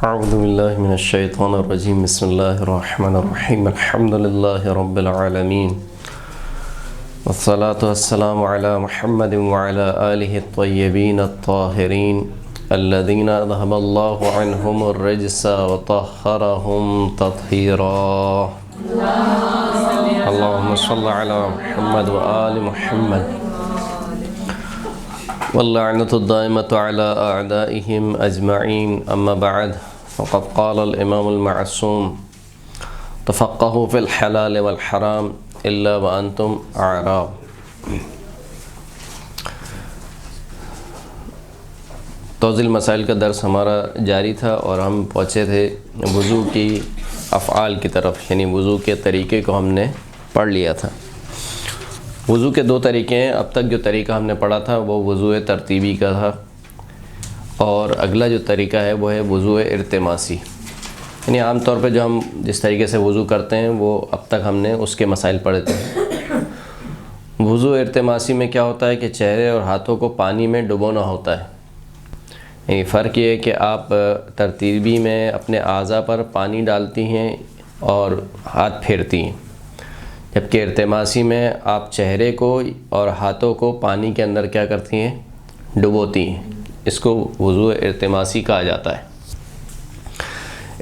اعوذ باللہ من الشیطان الرجیم بسم اللہ الرحمن الرحیم الحمد للہ رب العالمین والصلاة والسلام علی محمد وعلى آلہ الطیبین الطاہرین الذین اذہب اللہ عنہم الرجس وطہرہم تطہیرا اللہم صل علی محمد وآل محمد واللعنة الدائمة على أعدائهم أجمعين أما بعد فقد قال الإمام المعصوم تفقهوا في الحلال والحرام إلا وأنتم أعراب. توضیح مسائل کا درس ہمارا جاری تھا اور ہم پہنچے تھے وضو کی افعال کی طرف، یعنی وضو کے طریقے کو ہم نے پڑھ لیا تھا. وضو کے دو طریقے ہیں. اب تک جو طریقہ ہم نے پڑھا تھا وہ وضو ترتیبی کا تھا، اور اگلا جو طریقہ ہے وہ ہے وضو ارتماسی. یعنی عام طور پہ جو ہم جس طریقے سے وضو کرتے ہیں وہ اب تک ہم نے اس کے مسائل پڑھے تھے. وضو ارتماسی میں کیا ہوتا ہے کہ چہرے اور ہاتھوں کو پانی میں ڈبونا ہوتا ہے. یعنی فرق یہ ہے کہ آپ ترتیبی میں اپنے اعضاء پر پانی ڈالتی ہیں اور ہاتھ پھیرتی ہیں، جبکہ ارتماسی میں آپ چہرے کو اور ہاتھوں کو پانی کے اندر کیا کرتی ہیں؟ ڈبوتی ہیں. اس کو وضو ارتماسی کہا جاتا ہے.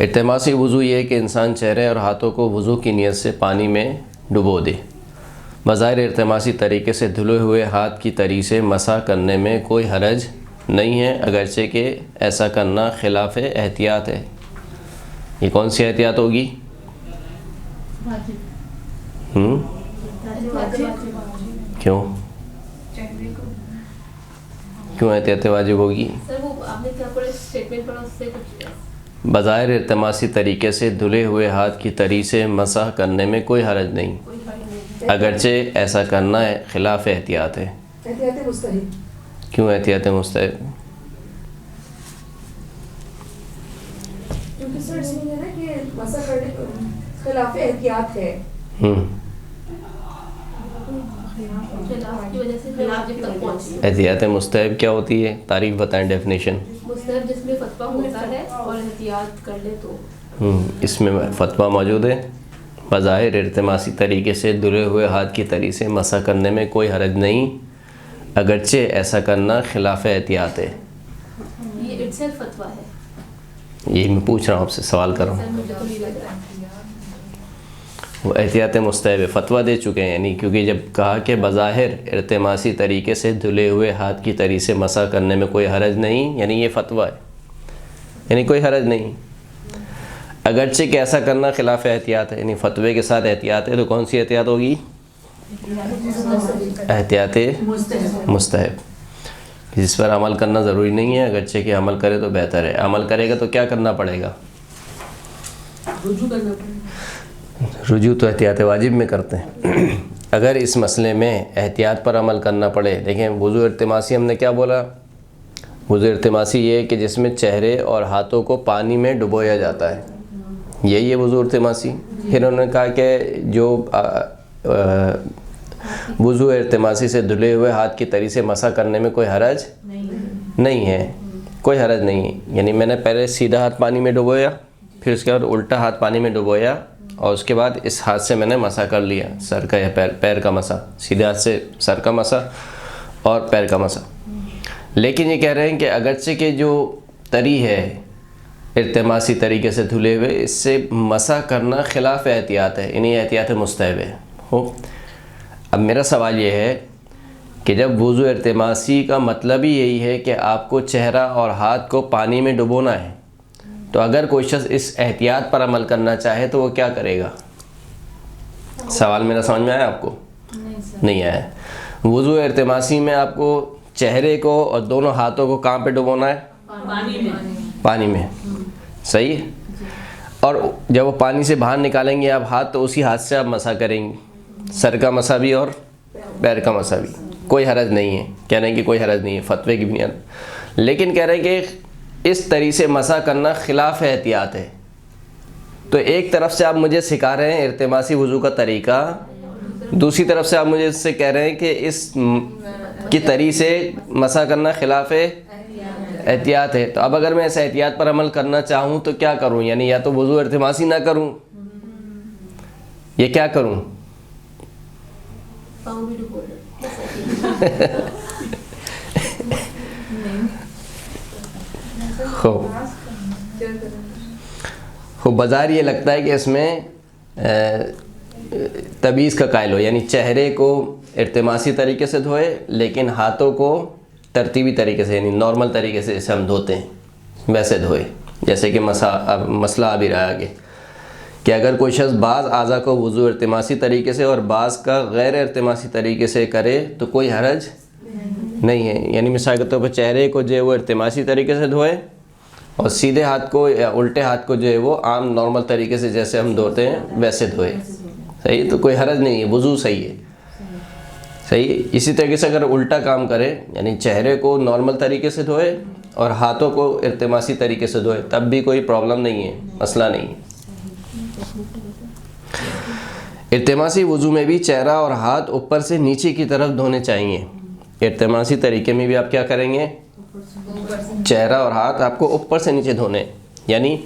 ارتماسی وضو یہ ہے کہ انسان چہرے اور ہاتھوں کو وضو کی نیت سے پانی میں ڈبو دے. بظاہر ارتماسی طریقے سے دھلے ہوئے ہاتھ کی تری سے مسح کرنے میں کوئی حرج نہیں ہے، اگرچہ کہ ایسا کرنا خلاف احتیاط ہے. یہ کون سی احتیاط ہوگی؟ کیوں احتیاط واجب ہوگی؟ بظاہر ارتماسی طریقے سے دھلے ہوئے ہاتھ کی تری سے مسح کرنے میں کوئی حرج نہیں، اگرچہ ایسا کرنا خلاف احتیاط ہے. کیوں احتیاط مستحب؟ کیونکہ سر اس میں ہے نا کہ مسح کرنے خلاف احتیاط ہے. احتیاط مستحب کیا ہوتی ہے؟ تعریف بتائیں، ڈیفینیشن. مستحب جس میں فتویٰ ہوتا ہے اور احتیاط کر لے تو. اس میں فتویٰ موجود ہے. بظاہر ارتماسی طریقے سے دھلے ہوئے ہاتھ کی تری سے مسح کرنے میں کوئی حرج نہیں، اگرچہ ایسا کرنا خلاف احتیاط ہے. یہ اٹسیلف فتویٰ ہے. یہی میں پوچھ رہا ہوں، آپ سے سوال کر رہا ہوں. مجھے تو نہیں لگ رہا ہے. وہ احتیاط مستحب فتویٰ دے چکے ہیں، یعنی کیونکہ جب کہا کہ بظاہر ارتماسی طریقے سے دھلے ہوئے ہاتھ کی تری سے مسح کرنے میں کوئی حرج نہیں، یعنی یہ فتویٰ ہے، یعنی کوئی حرج نہیں، اگرچہ کہ ایسا کرنا خلاف احتیاط ہے. یعنی فتوے کے ساتھ احتیاط ہے، تو کون سی احتیاط ہوگی؟ احتیاط مستحب، جس پر عمل کرنا ضروری نہیں ہے، اگرچہ کہ عمل کرے تو بہتر ہے. عمل کرے گا تو کیا کرنا پڑے گا؟ رجوع کرنا پڑے گا. رجوع تو احتیاط واجب میں کرتے ہیں. اگر اس مسئلے میں احتیاط پر عمل کرنا پڑے، دیکھیں وضو ارتماسی ہم نے کیا بولا؟ وضو ارتماسی یہ ہے کہ جس میں چہرے اور ہاتھوں کو پانی میں ڈبویا جاتا ہے، یہی ہے وضو ارتماسی. پھر انہوں نے کہا کہ جو وضو ارتماسی سے دھلے ہوئے ہاتھ کی تری سے مسح کرنے میں کوئی حرج نہیں ہے، کوئی حرج نہیں ہے. یعنی میں نے پہلے سیدھا ہاتھ پانی میں ڈبویا، پھر اس کے بعد الٹا ہاتھ پانی میں ڈبویا، اور اس کے بعد اس ہاتھ سے میں نے مسح کر لیا، سر کا یا پیر کا مسح، سیدھے ہاتھ سے سر کا مسح اور پیر کا مسح. لیکن یہ کہہ رہے ہیں کہ اگرچہ کہ جو تری ہے ارتماسی طریقے سے دھلے ہوئے، اس سے مسح کرنا خلاف احتیاط ہے، یعنی احتیاط مستحب ہے. اب میرا سوال یہ ہے کہ جب وضو ارتماسی کا مطلب ہی یہی ہے کہ آپ کو چہرہ اور ہاتھ کو پانی میں ڈبونا ہے، تو اگر کوئی شخص اس احتیاط پر عمل کرنا چاہے تو وہ کیا کرے گا؟ سوال میرا سمجھ میں آیا آپ کو؟ نہیں آیا. وضو ارتماسی میں آپ کو چہرے کو اور دونوں ہاتھوں کو کہاں پہ ڈبونا ہے؟ پانی میں. صحیح ہے. اور جب وہ پانی سے باہر نکالیں گے آپ ہاتھ، تو اسی ہاتھ سے آپ مسح کریں گے، سر کا مسح بھی اور پیر کا مسح بھی. کوئی حرج نہیں ہے، کہہ رہے ہیں کہ کوئی حرج نہیں ہے فتوے کی بنیاد. لیکن کہہ رہے ہیں کہ اس طریقے سے مسح کرنا خلاف احتیاط ہے. تو ایک طرف سے آپ مجھے سکھا رہے ہیں ارتماسی وضو کا طریقہ، دوسری طرف سے آپ مجھے اس سے کہہ رہے ہیں کہ اس کی تری سے مسح کرنا خلاف احتیاط ہے. تو اب اگر میں اس احتیاط پر عمل کرنا چاہوں تو کیا کروں؟ یعنی یا تو وضو التماسی نہ کروں، یہ کیا کروں؟ پاؤں بھی ڈبو لو. خوب بظاہر یہ لگتا ہے کہ اس میں تمیز کا قائل ہو، یعنی چہرے کو التماسی طریقے سے دھوئے لیکن ہاتھوں کو ترتیبی طریقے سے، یعنی نارمل طریقے سے جیسے ہم دھوتے ہیں ویسے دھوئے. جیسے کہ مسئلہ ابھی رہا آگے کہ اگر کوئی شخص بعض اعضاء کو وضو التماسی طریقے سے اور بعض کا غیر التماسی طریقے سے کرے تو کوئی حرج نہیں ہے. یعنی مثال کے طور پر چہرے کو جو ہے وہ التماسی طریقے سے دھوئے اور سیدھے ہاتھ کو یا الٹے ہاتھ کو جو ہے وہ عام نارمل طریقے سے جیسے ہم دھوتے ہیں ویسے دھوئے. صحیح، تو کوئی حرج نہیں ہے، وضو صحیح ہے. صحیح. اسی طریقے سے اگر الٹا کام کرے، یعنی چہرے کو نارمل طریقے سے دھوئے اور ہاتھوں کو التماسی طریقے سے دھوئے، تب بھی کوئی پرابلم نہیں ہے، مسئلہ نہیں ہے. التماسی وضو میں بھی چہرہ اور ہاتھ اوپر سے نیچے کی طرف دھونے چاہیے. التماسی طریقے میں بھی آپ کیا کریں گے؟ چہرہ اور ہاتھ آپ کو اوپر سے نیچے دھونے، یعنی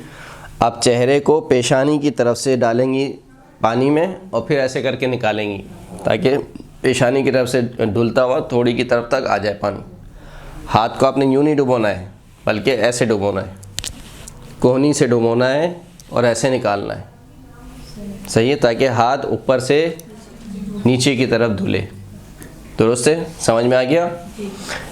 آپ چہرے کو پیشانی کی طرف سے ڈالیں گی پانی میں اور پھر ایسے کر کے نکالیں گی تاکہ پیشانی کی طرف سے دھلتا ہوا تھوڑی کی طرف تک آ جائے پانی. ہاتھ کو آپ نے یوں نہیں ڈبونا ہے بلکہ ایسے ڈبونا ہے، کوہنی سے ڈبونا ہے اور ایسے نکالنا ہے. صحیح ہے، تاکہ ہاتھ اوپر سے نیچے کی طرف دھلے. درست ہے؟ سمجھ میں آ گیا؟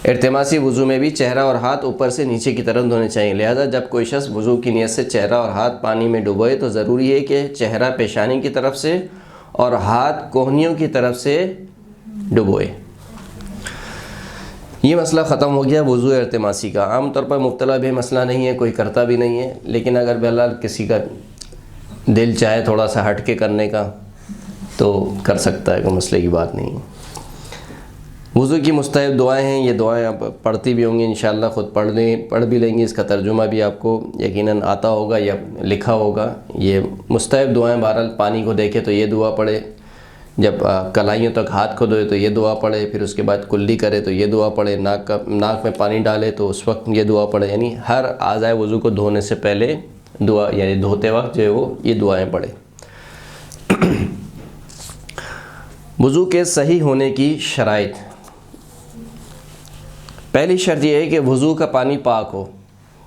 التماسی وضو میں بھی چہرہ اور ہاتھ اوپر سے نیچے کی طرف دھونے چاہیے. لہذا جب کوئی شخص وضو کی نیت سے چہرہ اور ہاتھ پانی میں ڈبوئے تو ضروری ہے کہ چہرہ پیشانی کی طرف سے اور ہاتھ کوہنیوں کی طرف سے ڈبوئے. یہ مسئلہ ختم ہو گیا وضو التماسی کا. عام طور پر مبتلا بھی مسئلہ نہیں ہے، کوئی کرتا بھی نہیں ہے، لیکن اگر بہرحال کسی کا دل چاہے تھوڑا سا ہٹ کے کرنے کا تو کر سکتا ہے، کوئی مسئلے کی بات نہیں ہے. وضو کی مستحب دعائیں ہیں، یہ دعائیں آپ پڑھتی بھی ہوں گی انشاءاللہ، خود پڑھ بھی لیں گی. اس کا ترجمہ بھی آپ کو یقیناً آتا ہوگا یا لکھا ہوگا. یہ مستحب دعائیں بہرحال پانی کو دیکھے تو یہ دعا پڑھے، جب کلائیوں تک ہاتھ کو دھوئے تو یہ دعا پڑھے، پھر اس کے بعد کلی کرے تو یہ دعا پڑھے، ناک میں پانی ڈالے تو اس وقت یہ دعا پڑھے. یعنی ہر اعضائے وضو کو دھونے سے پہلے دعا، یعنی دھوتے وقت جو ہے وہ یہ دعائیں پڑھے. وضو کے صحیح ہونے کی شرائط. پہلی شرط یہ ہے کہ وضو کا پانی پاک ہو.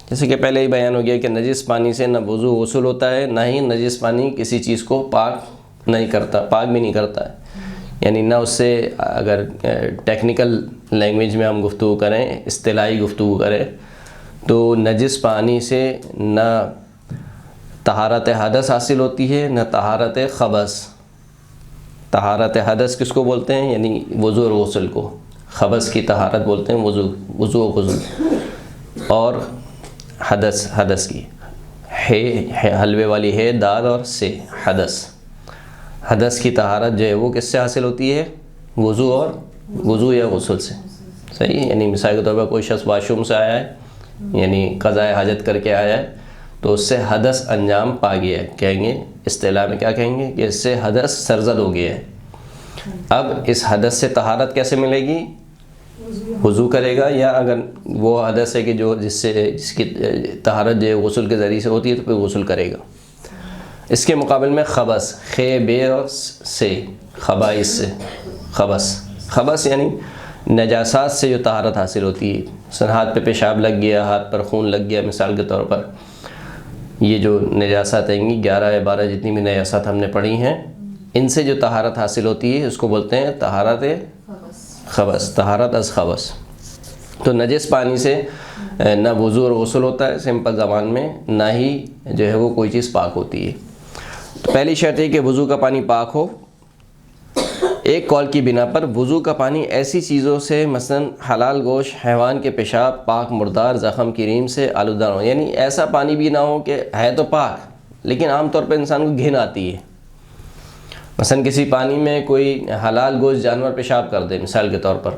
جیسے کہ پہلے ہی بیان ہو گیا کہ نجس پانی سے نہ وضو غسل ہوتا ہے، نہ ہی نجس پانی کسی چیز کو پاک نہیں کرتا، پاک بھی نہیں کرتا ہے. یعنی نہ اس سے، اگر ٹیکنیکل لینگویج میں ہم گفتگو کریں، اصطلاحی گفتگو کریں، تو نجس پانی سے نہ طہارت حدث حاصل ہوتی ہے نہ طہارت خبث. طہارت حدث کس کو بولتے ہیں؟ یعنی وضو اور غسل کو. خبث کی طہارت بولتے ہیں وضو و غسل. اور حدث کی حلوے والی ہے دال اور سے حدث کی طہارت جو ہے وہ کس سے حاصل ہوتی ہے؟ وضو یا غسل سے. صحیح. یعنی مثال کے طور پر کوئی شخص واش روم سے آیا ہے، یعنی قضائے حاجت کر کے آیا ہے، تو اس سے حدث انجام پا گیا ہے. کہیں گے اصطلاح میں کیا کہیں گے کہ اس سے حدث سرزد ہو گیا ہے. اب اس حدث سے طہارت کیسے ملے گی؟ وضو کرے گا، یا اگر وہ حدث ہے کہ جس کی طہارت جو ہے غسل کے ذریعے سے ہوتی ہے تو پھر غسل کرے گا. اس کے مقابل میں خبث، خے بے اور سے، خبائث سے، خبث یعنی نجاسات سے جو طہارت حاصل ہوتی ہے. مثلا ہاتھ پہ پیشاب لگ گیا، ہاتھ پر خون لگ گیا مثال کے طور پر، یہ جو نجاسات آئیں گی 11 یا 12 جتنی بھی نجاسات ہم نے پڑھی ہیں، ان سے جو طہارت حاصل ہوتی ہے اس کو بولتے ہیں طہارت خبث، طہارت از خبث. تو نجس پانی سے نہ وضو اور غسل ہوتا ہے سمپل زبان میں، نہ ہی جو ہے وہ کوئی چیز پاک ہوتی ہے. تو پہلی شرط ہے کہ وضو کا پانی پاک ہو. ایک قول کی بنا پر وضو کا پانی ایسی چیزوں سے مثلا حلال گوشت، حیوان کے پیشاب، پاک مردار، زخم کی ریم سے آلودہ ہو. یعنی ایسا پانی بھی نہ ہو کہ ہے تو پاک لیکن عام طور پر انسان کو گھن آتی ہے. مثلا کسی پانی میں کوئی حلال گوشت جانور پیشاب کر دے، مثال کے طور پر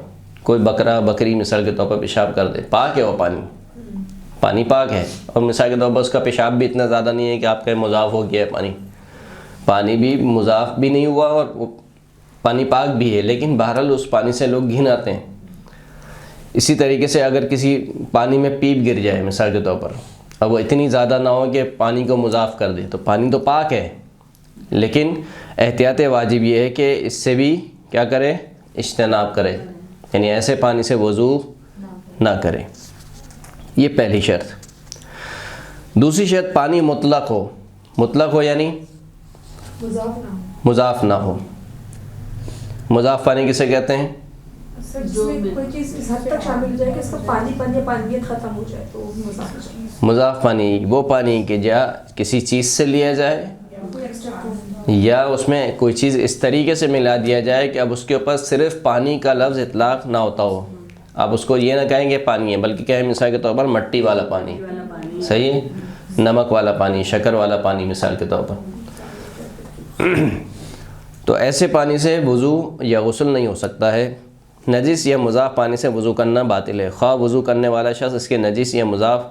کوئی بکرا بکری مثال کے طور پر پیشاب کر دے، پاک ہے وہ پانی پاک ہے، اور مثال کے طور پر اس کا پیشاب بھی اتنا زیادہ نہیں ہے کہ آپ کا مضاف ہو گیا ہے، پانی بھی مضاف بھی نہیں ہوا اور پانی پاک بھی ہے، لیکن بہرحال اس پانی سے لوگ گھن آتے ہیں. اسی طریقے سے اگر کسی پانی میں پیپ گر جائے مثال کے طور پر، اب وہ اتنی زیادہ نہ ہو کہ پانی کو مضاف کر دے، تو پانی تو پاک ہے، لیکن احتیاط واجب یہ ہے کہ اس سے بھی کیا کرے، اجتناب کرے، یعنی ایسے پانی سے وضو نہ کرے. یہ پہلی شرط. دوسری شرط پانی مطلق ہو. مطلق ہو یعنی مضاف نہ ہو. مضاف پانی کسے کہتے ہیں؟ کوئی چیز اس حد تک شامل ہو جائے کہ اس کا پانیت ختم ہو جائے تو مضاف ہو جائے. مضاف پانی وہ پانی کہ جا کسی چیز سے لیا جائے یا اس میں کوئی چیز اس طریقے سے ملا دیا جائے کہ اب اس کے اوپر صرف پانی کا لفظ اطلاق نہ ہوتا ہو. آپ اس کو یہ نہ کہیں کہ پانی ہے، بلکہ کہیں مثال کے طور پر مٹی والا پانی، صحیح ہے، نمک والا پانی، شکر والا پانی مثال کے طور پر. تو ایسے پانی سے وضو یا غسل نہیں ہو سکتا ہے. نجس یا مضاف پانی سے وضو کرنا باطل ہے، خواہ وضو کرنے والا شخص اس کے نجس یا مضاف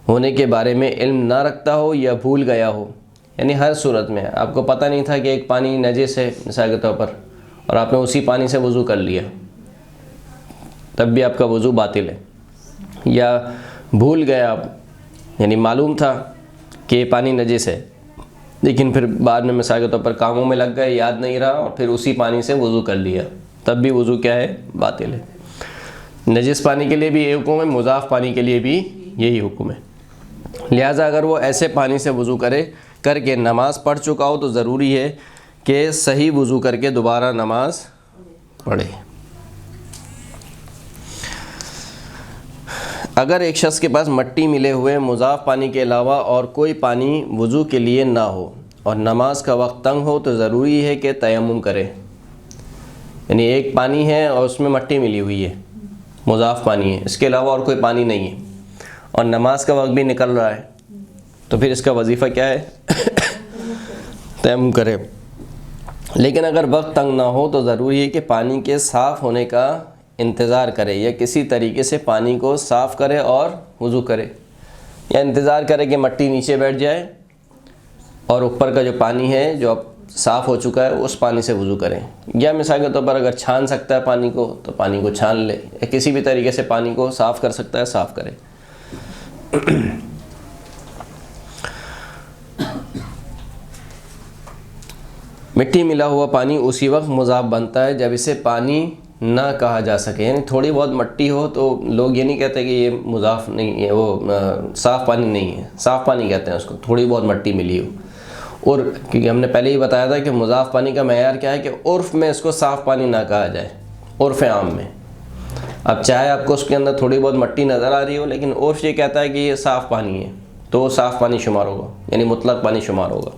ہونے کے بارے میں علم نہ رکھتا ہو یا بھول گیا ہو. یعنی ہر صورت میں آپ کو پتہ نہیں تھا کہ ایک پانی نجس ہے مثال کے طور پر، اور آپ نے اسی پانی سے وضو کر لیا، تب بھی آپ کا وضو باطل ہے. یا بھول گیا آپ، یعنی معلوم تھا کہ یہ پانی نجس ہے، لیکن پھر بعد میں مثال کے طور پر کاموں میں لگ گئے، یاد نہیں رہا، اور پھر اسی پانی سے وضو کر لیا، تب بھی وضو کیا ہے؟ باطل ہے. نجس پانی کے لیے بھی یہ حکم ہے، مضاف پانی کے لیے بھی یہی حکم ہے. لہٰذا اگر وہ ایسے پانی سے وضو کر کے نماز پڑھ چکا ہو تو ضروری ہے کہ صحیح وضو کر کے دوبارہ نماز پڑھے. اگر ایک شخص کے پاس مٹی ملے ہوئے مضاف پانی کے علاوہ اور کوئی پانی وضو کے لیے نہ ہو اور نماز کا وقت تنگ ہو تو ضروری ہے کہ تیمم کرے. یعنی ایک پانی ہے اور اس میں مٹی ملی ہوئی ہے، مضاف پانی ہے، اس کے علاوہ اور کوئی پانی نہیں ہے، اور نماز کا وقت بھی نکل رہا ہے، تو پھر اس کا وظیفہ کیا ہے؟ تیمم کرے. لیکن اگر وقت تنگ نہ ہو تو ضروری ہے کہ پانی کے صاف ہونے کا انتظار کرے، یا کسی طریقے سے پانی کو صاف کرے اور وضو کرے، یا انتظار کرے کہ مٹی نیچے بیٹھ جائے اور اوپر کا جو پانی ہے جو اب صاف ہو چکا ہے اس پانی سے وضو کریں. یا مثال کے طور پر اگر چھان سکتا ہے پانی کو تو پانی کو چھان لے، یا کسی بھی طریقے سے پانی کو صاف کر سکتا ہے صاف کرے. مٹی ملا ہوا پانی اسی وقت مضاف بنتا ہے جب اسے پانی نہ کہا جا سکے. یعنی تھوڑی بہت مٹی ہو تو لوگ یہ نہیں کہتے کہ یہ مضاف نہیں ہے، وہ صاف پانی نہیں ہے، صاف پانی کہتے ہیں اس کو، تھوڑی بہت مٹی ملی ہو. اور کیونکہ ہم نے پہلے ہی بتایا تھا کہ مضاف پانی کا معیار کیا ہے کہ عرف میں اس کو صاف پانی نہ کہا جائے، عرف عام میں. اب چاہے آپ کو اس کے اندر تھوڑی بہت مٹی نظر آ رہی ہو، لیکن عرف یہ کہتا ہے کہ یہ صاف پانی ہے تو وہ صاف پانی شمار ہوگا، یعنی مطلق پانی شمار ہوگا.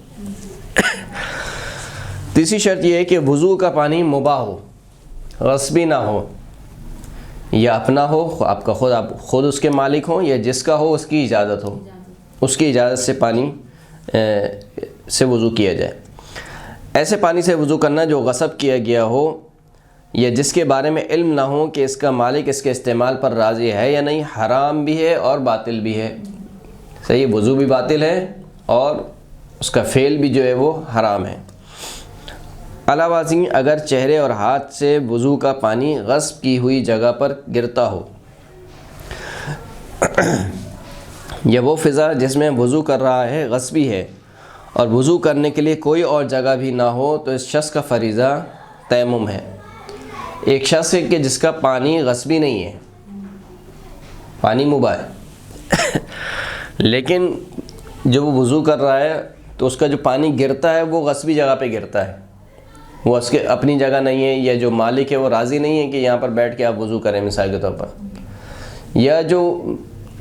تیسری شرط یہ ہے کہ وضو کا پانی مباح ہو، غصبی نہ ہو، یا اپنا ہو، آپ کا خود اس کے مالک ہوں، یا جس کا ہو اس کی اجازت ہو، اس کی اجازت سے پانی سے وضو کیا جائے. ایسے پانی سے وضو کرنا جو غصب کیا گیا ہو یا جس کے بارے میں علم نہ ہو کہ اس کا مالک اس کے استعمال پر راضی ہے یا نہیں، حرام بھی ہے اور باطل بھی ہے. صحیح، وضو بھی باطل ہے اور اس کا فعل بھی جو ہے وہ حرام ہے. علاوہ ازیں اگر چہرے اور ہاتھ سے وضو کا پانی غصب کی ہوئی جگہ پر گرتا ہو، یا وہ فضا جس میں وضو کر رہا ہے غصبی ہے اور وضو کرنے کے لیے کوئی اور جگہ بھی نہ ہو، تو اس شخص کا فریضہ تیمم ہے. ایک شخص ہے کہ جس کا پانی غصبی نہیں ہے، پانی مباح ہے، لیکن جب وہ وضو کر رہا ہے تو اس کا جو پانی گرتا ہے وہ غصبی جگہ پہ گرتا ہے، وہ اس کے اپنی جگہ نہیں ہے، یا جو مالک ہے وہ راضی نہیں ہے کہ یہاں پر بیٹھ کے آپ وضو کریں مثال کے طور پر. یا جو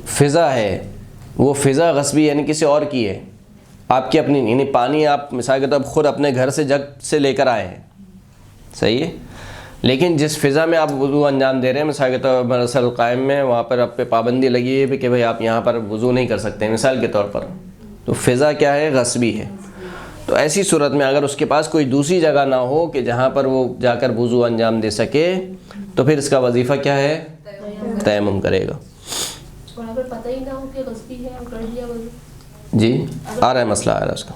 فضا ہے وہ فضا غصبی یعنی کسی اور کی ہے، آپ کی اپنی نہیں، یعنی پانی آپ مثال کے طور پر خود اپنے گھر سے جگ سے لے کر آئے ہیں، صحیح ہے، لیکن جس فضا میں آپ وضو انجام دے رہے ہیں مثال کے طور پر مدرسہ القائم میں، وہاں پر آپ پہ پابندی لگی ہے کہ بھئی آپ یہاں پر وضو نہیں کر سکتے مثال کے طور پر، تو فضا کیا ہے؟ غصبی ہے. تو ایسی صورت میں اگر اس کے پاس کوئی دوسری جگہ نہ ہو کہ جہاں پر وہ جا کر وضو انجام دے سکے، تو پھر اس کا وظیفہ کیا ہے؟ تیمم کرے گا. اور اگر پتہ ہی نہ ہو کہ غصبی ہے اور کر لیا وضو، جی آ رہا ہے مسئلہ، آ رہا ہے اس کا.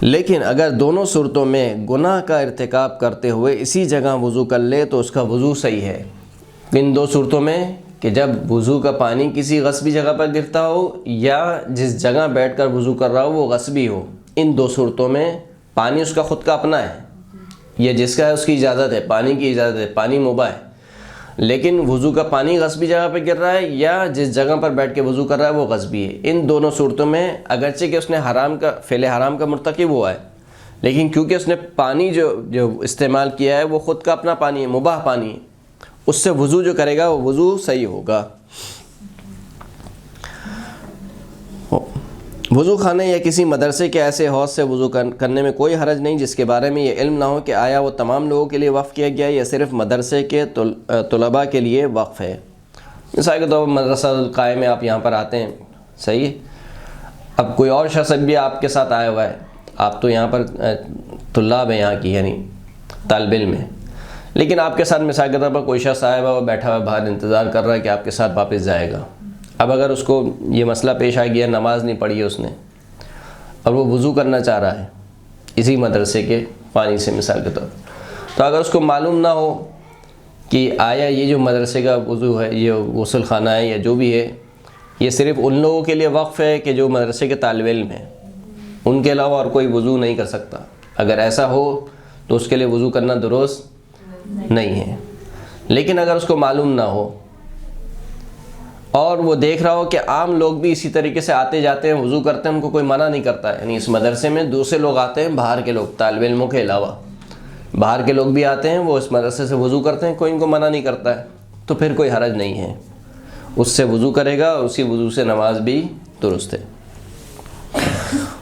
لیکن اگر دونوں صورتوں میں گناہ کا ارتکاب کرتے ہوئے اسی جگہ وضو کر لے تو اس کا وضو صحیح ہے. ان دو صورتوں میں کہ جب وضو کا پانی کسی غصبی جگہ پر گرتا ہو یا جس جگہ بیٹھ کر وضو کر رہا ہو وہ غصبی ہو، ان دو صورتوں میں پانی اس کا خود کا اپنا ہے، یہ جس کا ہے اس کی اجازت ہے، پانی کی اجازت ہے، پانی مباح ہے. لیکن وضو کا پانی غصبی جگہ پہ گر رہا ہے یا جس جگہ پر بیٹھ کے وضو کر رہا ہے وہ غصبی ہے. ان دونوں صورتوں میں اگرچہ کہ اس نے فعل حرام کا مرتکب ہوا ہے، لیکن کیونکہ اس نے پانی جو استعمال کیا ہے وہ خود کا اپنا پانی ہے، مباح پانی ہے، اس سے وضو جو کرے گا وہ وضو صحیح ہوگا. وضو خانے یا کسی مدرسے کے ایسے حوض سے وضو کرنے میں کوئی حرج نہیں جس کے بارے میں یہ علم نہ ہو کہ آیا وہ تمام لوگوں کے لیے وقف کیا گیا ہے یا صرف مدرسے کے طلباء کے لیے وقف ہے. مثال کے طور پر مدرسہ القائم میں آپ یہاں پر آتے ہیں، صحیح ہے، اب کوئی اور شخص بھی آپ کے ساتھ آیا ہوا ہے، آپ تو یہاں پر طلاب ہیں یہاں کی، یعنی طالب علم ہے، لیکن آپ کے ساتھ مثال کے طور پر کوئی شخص آیا ہوا ہے، وہ بیٹھا ہوا باہر انتظار کر رہا ہے کہ آپ کے ساتھ واپس جائے گا. اب اگر اس کو یہ مسئلہ پیش آ گیا، نماز نہیں پڑھی ہے اس نے اور وہ وضو کرنا چاہ رہا ہے اسی مدرسے کے پانی سے مثال کے طور پر، تو اگر اس کو معلوم نہ ہو کہ آیا یہ جو مدرسے کا وضو ہے، یہ غسل خانہ ہے یا جو بھی ہے، یہ صرف ان لوگوں کے لیے وقف ہے کہ جو مدرسے کے طالب علم ہیں، ان کے علاوہ اور کوئی وضو نہیں کر سکتا، اگر ایسا ہو تو اس کے لیے وضو کرنا درست نہیں ہے. لیکن اگر اس کو معلوم نہ ہو اور وہ دیکھ رہا ہو کہ عام لوگ بھی اسی طریقے سے آتے جاتے ہیں، وضو کرتے ہیں، ان کو کوئی منع نہیں کرتا ہے، یعنی اس مدرسے میں دوسرے لوگ آتے ہیں باہر کے لوگ، طالب علموں کے علاوہ باہر کے لوگ بھی آتے ہیں، وہ اس مدرسے سے وضو کرتے ہیں، کوئی ان کو منع نہیں کرتا ہے، تو پھر کوئی حرج نہیں ہے، اس سے وضو کرے گا، اسی وضو سے نماز بھی درست ہے.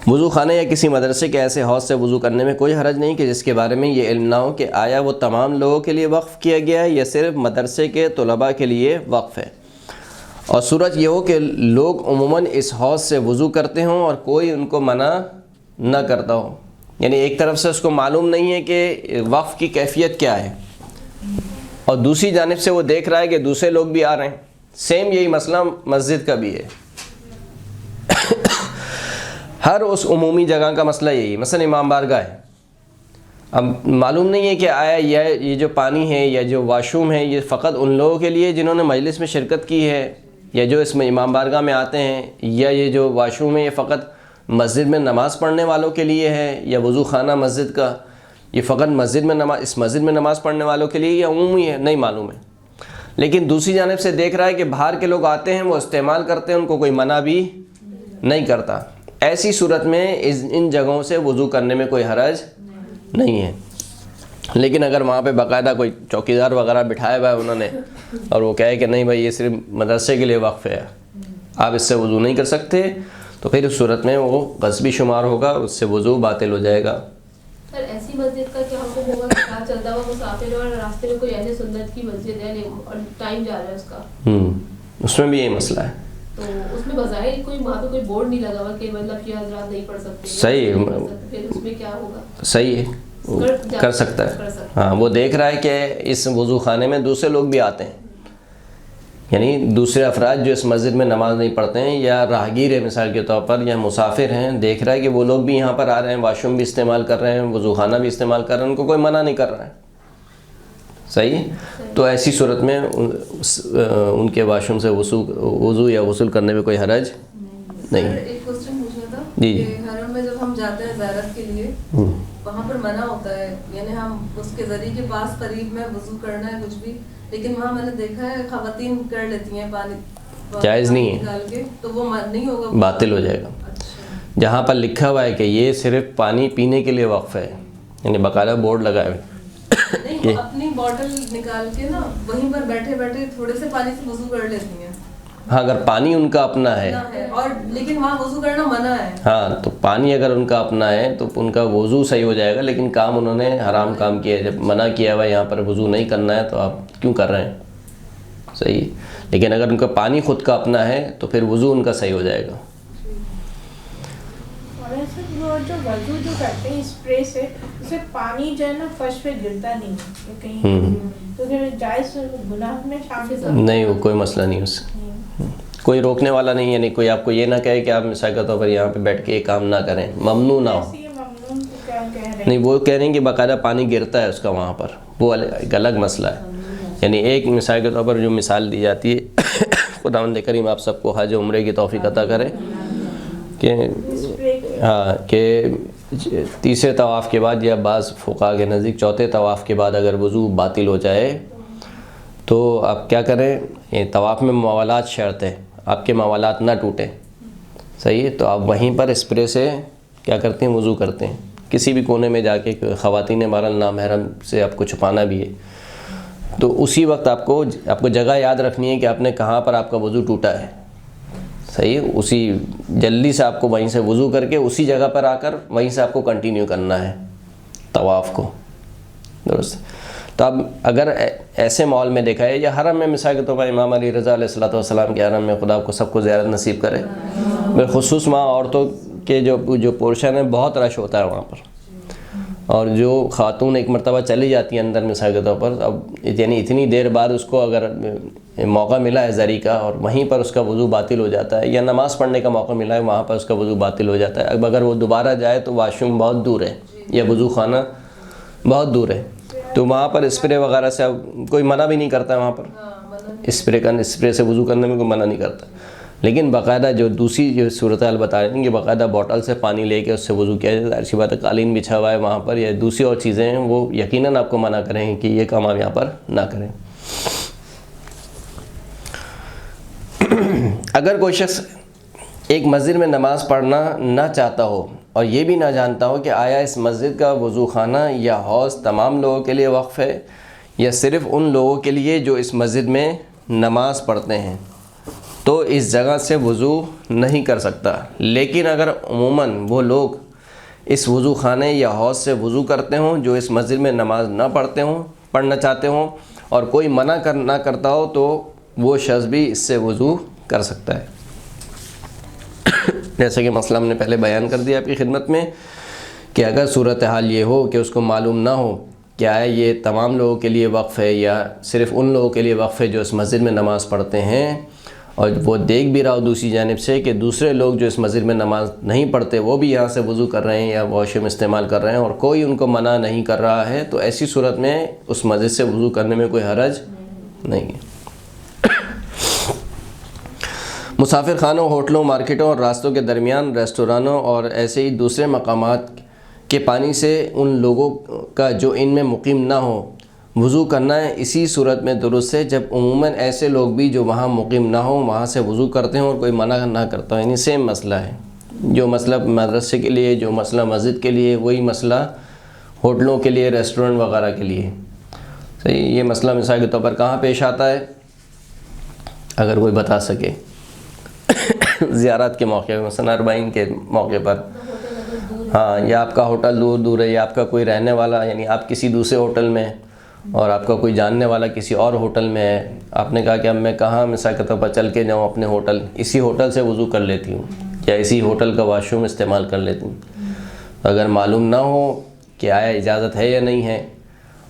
وضو خانے یا کسی مدرسے کے ایسے حوض سے وضو کرنے میں کوئی حرج نہیں کہ جس کے بارے میں یہ علم نہ ہو کہ آیا وہ تمام لوگوں کے لیے وقف کیا گیا ہے یا صرف مدرسے کے طلباء کے لیے وقف ہے. اور صورت یہ ہو کہ لوگ عموماً اس حوض سے وضو کرتے ہوں اور کوئی ان کو منع نہ کرتا ہو، یعنی ایک طرف سے اس کو معلوم نہیں ہے کہ وقف کی کیفیت کیا ہے، اور دوسری جانب سے وہ دیکھ رہا ہے کہ دوسرے لوگ بھی آ رہے ہیں. سیم یہی مسئلہ مسجد کا بھی ہے. ہر اس عمومی جگہ کا مسئلہ یہی ہے. مثلا امام بارگاہ ہے، اب معلوم نہیں ہے کہ آیا یہ جو پانی ہے یا جو واش روم ہے یہ فقط ان لوگوں کے لیے جنہوں نے مجلس میں شرکت کی ہے یا جو اس میں امام بارگاہ میں آتے ہیں، یا یہ جو واش روم ہے یہ فقط مسجد میں نماز پڑھنے والوں کے لیے ہے، یا وضو خانہ مسجد کا یہ فقط اس مسجد میں نماز پڑھنے والوں کے لیے یا عمومی ہے، نہیں معلوم ہے. لیکن دوسری جانب سے دیکھ رہا ہے کہ باہر کے لوگ آتے ہیں، وہ استعمال کرتے ہیں، ان کو کوئی منع بھی نہیں کرتا. ایسی صورت میں ان جگہوں سے وضو کرنے میں کوئی حرج نہیں ہے. لیکن اگر وہاں پہ باقاعدہ کوئی چوکیدار وغیرہ بٹھایا ہوا ہے انہوں نے اور وہ کہے کہ نہیں بھائی یہ صرف مدرسے کے لیے وقف ہے، آپ اس سے وضو نہیں کر سکتے، تو پھر اس صورت میں وہ غصبی شمار ہوگا، اس سے وضو باطل ہو جائے گا. سر ایسی مسجد کا کیا حکم ہوگا کہ کہاں چلتا ہوا مسافر اور راستے میں کوئی اہل سنت کی مسجد ہے اور ٹائم جا رہا ہے اس کا، اس میں بھی یہی مسئلہ ہے. تو اس میں بظاہر کوئی وہاں پہ کوئی بورڈ نہیں لگا ہوا کہ مطلب یہ حضرات نہیں پڑھ سکتے، صحیح، پھر اس میں کیا ہوگا؟ صحیح ہے، کر سکتا ہے. ہاں وہ دیکھ رہا ہے کہ اس وضو خانے میں دوسرے لوگ بھی آتے ہیں، یعنی دوسرے افراد جو اس مسجد میں نماز نہیں پڑھتے ہیں یا راہگیر ہے مثال کے طور پر یا مسافر ہیں، دیکھ رہا ہے کہ وہ لوگ بھی یہاں پر آ رہے ہیں، واش روم بھی استعمال کر رہے ہیں، وضو خانہ بھی استعمال کر رہے ہیں، ان کو کوئی منع نہیں کر رہا ہے. صحیح ہے. تو ایسی صورت میں ان کے واش روم سے وضو یا غسل کرنے میں کوئی حرج نہیں ہے. ایک کوسچن پوچھنا تھا جی کہ حرم میں جب ہم جاتے ہیں زیارت کے لیے وہاں پر منع ہوتا ہے، یعنی ہم اس کے ذریعے کے پاس قریب میں وضو کرنا ہے کچھ بھی، لیکن وہاں میں نے دیکھا ہے خواتین کر لیتی ہیں پانی جائز نہیں ہے، نکال کے، تو وہ نہیں ہوگا، باطل ہو جائے گا. جہاں پر لکھا ہوا ہے کہ یہ صرف پانی پینے کے لیے وقف ہے، یعنی باقاعدہ بورڈ لگائے ہوئے، نہیں وہ اپنی بوٹل نکال کے نا وہیں پر بیٹھے بیٹھے تھوڑے سے پانی سے وضو کر لیتی ہیں. ہاں اگر پانی ان کا اپنا ہے اور لیکن وہاں وضو کرنا منع ہے. ہاں تو پانی اگر ان کا اپنا ہے تو ان کا وضو صحیح ہو جائے گا، لیکن کام انہوں نے حرام کام کیا ہے. جب منع کیا ہوا یہاں پر وضو نہیں کرنا ہے تو آپ کیوں کر رہے ہیں؟ صحیح. لیکن اگر ان کا پانی خود کا اپنا ہے تو پھر وضو ان کا صحیح ہو جائے گا. وہ جو وضو جو کرتے ہیں اسپرے سے، اسے پانی جو ہے نا فرش پہ گرتا نہیں ہے کہیں، تو پھر جائز گناہ میں شامل نہیں، وہ کوئی مسئلہ نہیں اس سے، کوئی روکنے والا نہیں. یعنی کوئی آپ کو یہ نہ کہے کہ آپ مثال کے طور پر یہاں پہ بیٹھ کے یہ کام نہ کریں، ممنوع نہ ہو. نہیں، وہ کہہ رہے ہیں کہ باقاعدہ پانی گرتا ہے اس کا وہاں پر، وہ ایک الگ مسئلہ ہے. یعنی ایک مثال کے طور پر جو مثال دی جاتی ہے خداوند کریم آپ سب کو حج و عمرے کی توفیق عطا کرے کہ ہاں کہ تیسرے طواف کے بعد یا بعض فقہا کے نزدیک چوتھے طواف کے بعد اگر وضو باطل ہو جائے تو آپ کیا کریں، یہ طواف میں موالات شرط ہے، آپ کے موالات نہ ٹوٹیں، صحیح ہے، تو آپ وہیں پر اسپرے سے کیا کرتے ہیں، وضو کرتے ہیں، کسی بھی کونے میں جا کے، خواتین بہرحال نامحرم سے آپ کو چھپانا بھی ہے، تو اسی وقت آپ کو جگہ یاد رکھنی ہے کہ آپ نے کہاں پر آپ کا وضو ٹوٹا ہے، صحیح ہے، اسی جلدی سے آپ کو وہیں سے وضو کر کے اسی جگہ پر آ کر وہیں سے آپ کو کنٹینیو کرنا ہے طواف کو، درست۔ تو اب اگر ایسے ماحول میں دیکھا ہے یا حرم میں، مثال کے طور پر امام علی رضا علیہ الصلوۃ والسلام کے حرم میں، خدا کو سب کو زیارت نصیب کرے، بالخصوص وہاں عورتوں کے جو پورشن ہے بہت رش ہوتا ہے وہاں پر، اور جو خاتون ایک مرتبہ چلی جاتی ہیں اندر مثال کے طور پر، اب یعنی اتنی دیر بعد اس کو اگر موقع ملا ہے زری کا اور وہیں پر اس کا وضو باطل ہو جاتا ہے، یا نماز پڑھنے کا موقع ملا ہے وہاں پر اس کا وضو باطل ہو جاتا ہے، اب اگر وہ دوبارہ جائے تو واش روم بہت دور ہے یا وضو خانہ بہت دور ہے، تو وہاں پر اسپرے وغیرہ سے اب کوئی منع بھی نہیں کرتا ہے، وہاں پر اسپرے سے وضو کرنے میں کوئی منع نہیں کرتا، لیکن باقاعدہ جو دوسری جو صورتحال بتا رہے ہیں کہ باقاعدہ بوٹل سے پانی لے کے اس سے وضو کیا جائے، اچھی بات ہے، قالین بچھا ہوا ہے وہاں پر یا دوسری اور چیزیں ہیں، وہ یقیناً آپ کو منع کریں کہ یہ کام آپ یہاں پر نہ کریں۔ اگر کوئی شخص ایک مسجد میں نماز پڑھنا نہ چاہتا ہو اور یہ بھی نہ جانتا ہو کہ آیا اس مسجد کا وضو خانہ یا حوض تمام لوگوں کے لیے وقف ہے یا صرف ان لوگوں کے لیے جو اس مسجد میں نماز پڑھتے ہیں، تو اس جگہ سے وضو نہیں کر سکتا، لیکن اگر عموماً وہ لوگ اس وضو خانے یا حوض سے وضو کرتے ہوں جو اس مسجد میں نماز نہ پڑھنا چاہتے ہوں اور کوئی منع نہ کرتا ہو، تو وہ شخص بھی اس سے وضو کر سکتا ہے۔ جیسا کہ مسئلہ ہم نے پہلے بیان کر دیا آپ کی خدمت میں کہ اگر صورتحال یہ ہو کہ اس کو معلوم نہ ہو کہ آیا یہ تمام لوگوں کے لیے وقف ہے یا صرف ان لوگوں کے لیے وقف ہے جو اس مسجد میں نماز پڑھتے ہیں، اور وہ دیکھ بھی رہا ہو دوسری جانب سے کہ دوسرے لوگ جو اس مسجد میں نماز نہیں پڑھتے وہ بھی یہاں سے وضو کر رہے ہیں یا واش روم استعمال کر رہے ہیں اور کوئی ان کو منع نہیں کر رہا ہے، تو ایسی صورت میں اس مسجد سے وضو کرنے میں کوئی حرج نہیں ہے۔ مسافر خانوں، ہوٹلوں، مارکیٹوں اور راستوں کے درمیان، ریسٹورانوں اور ایسے ہی دوسرے مقامات کے پانی سے ان لوگوں کا جو ان میں مقیم نہ ہو وضو کرنا ہے اسی صورت میں درست ہے جب عموماً ایسے لوگ بھی جو وہاں مقیم نہ ہوں وہاں سے وضو کرتے ہیں اور کوئی منع نہ کرتا ہو، یعنی سیم مسئلہ ہے، جو مسئلہ مدرسے کے لیے، جو مسئلہ مسجد کے لیے، وہی مسئلہ ہوٹلوں کے لیے، ریسٹورنٹ وغیرہ کے لیے، صحیح۔ یہ مسئلہ مثال کے طور پر کہاں پیش آتا ہے، اگر کوئی بتا سکے، زیارت کے موقع پہ، مثلا اربعین کے موقع پر، ہاں، یا آپ کا ہوٹل دور ہے یا آپ کا کوئی رہنے والا، یعنی آپ کسی دوسرے ہوٹل میں اور آپ کا کوئی جاننے والا کسی اور ہوٹل میں ہے، آپ نے کہا کہ اب میں کہاں مثال کے طور پر چل کے جاؤں اپنے ہوٹل، اسی ہوٹل سے وضو کر لیتی ہوں یا اسی ہوٹل کا واش روم استعمال کر لیتی ہوں، اگر معلوم نہ ہو کہ آیا اجازت ہے یا نہیں ہے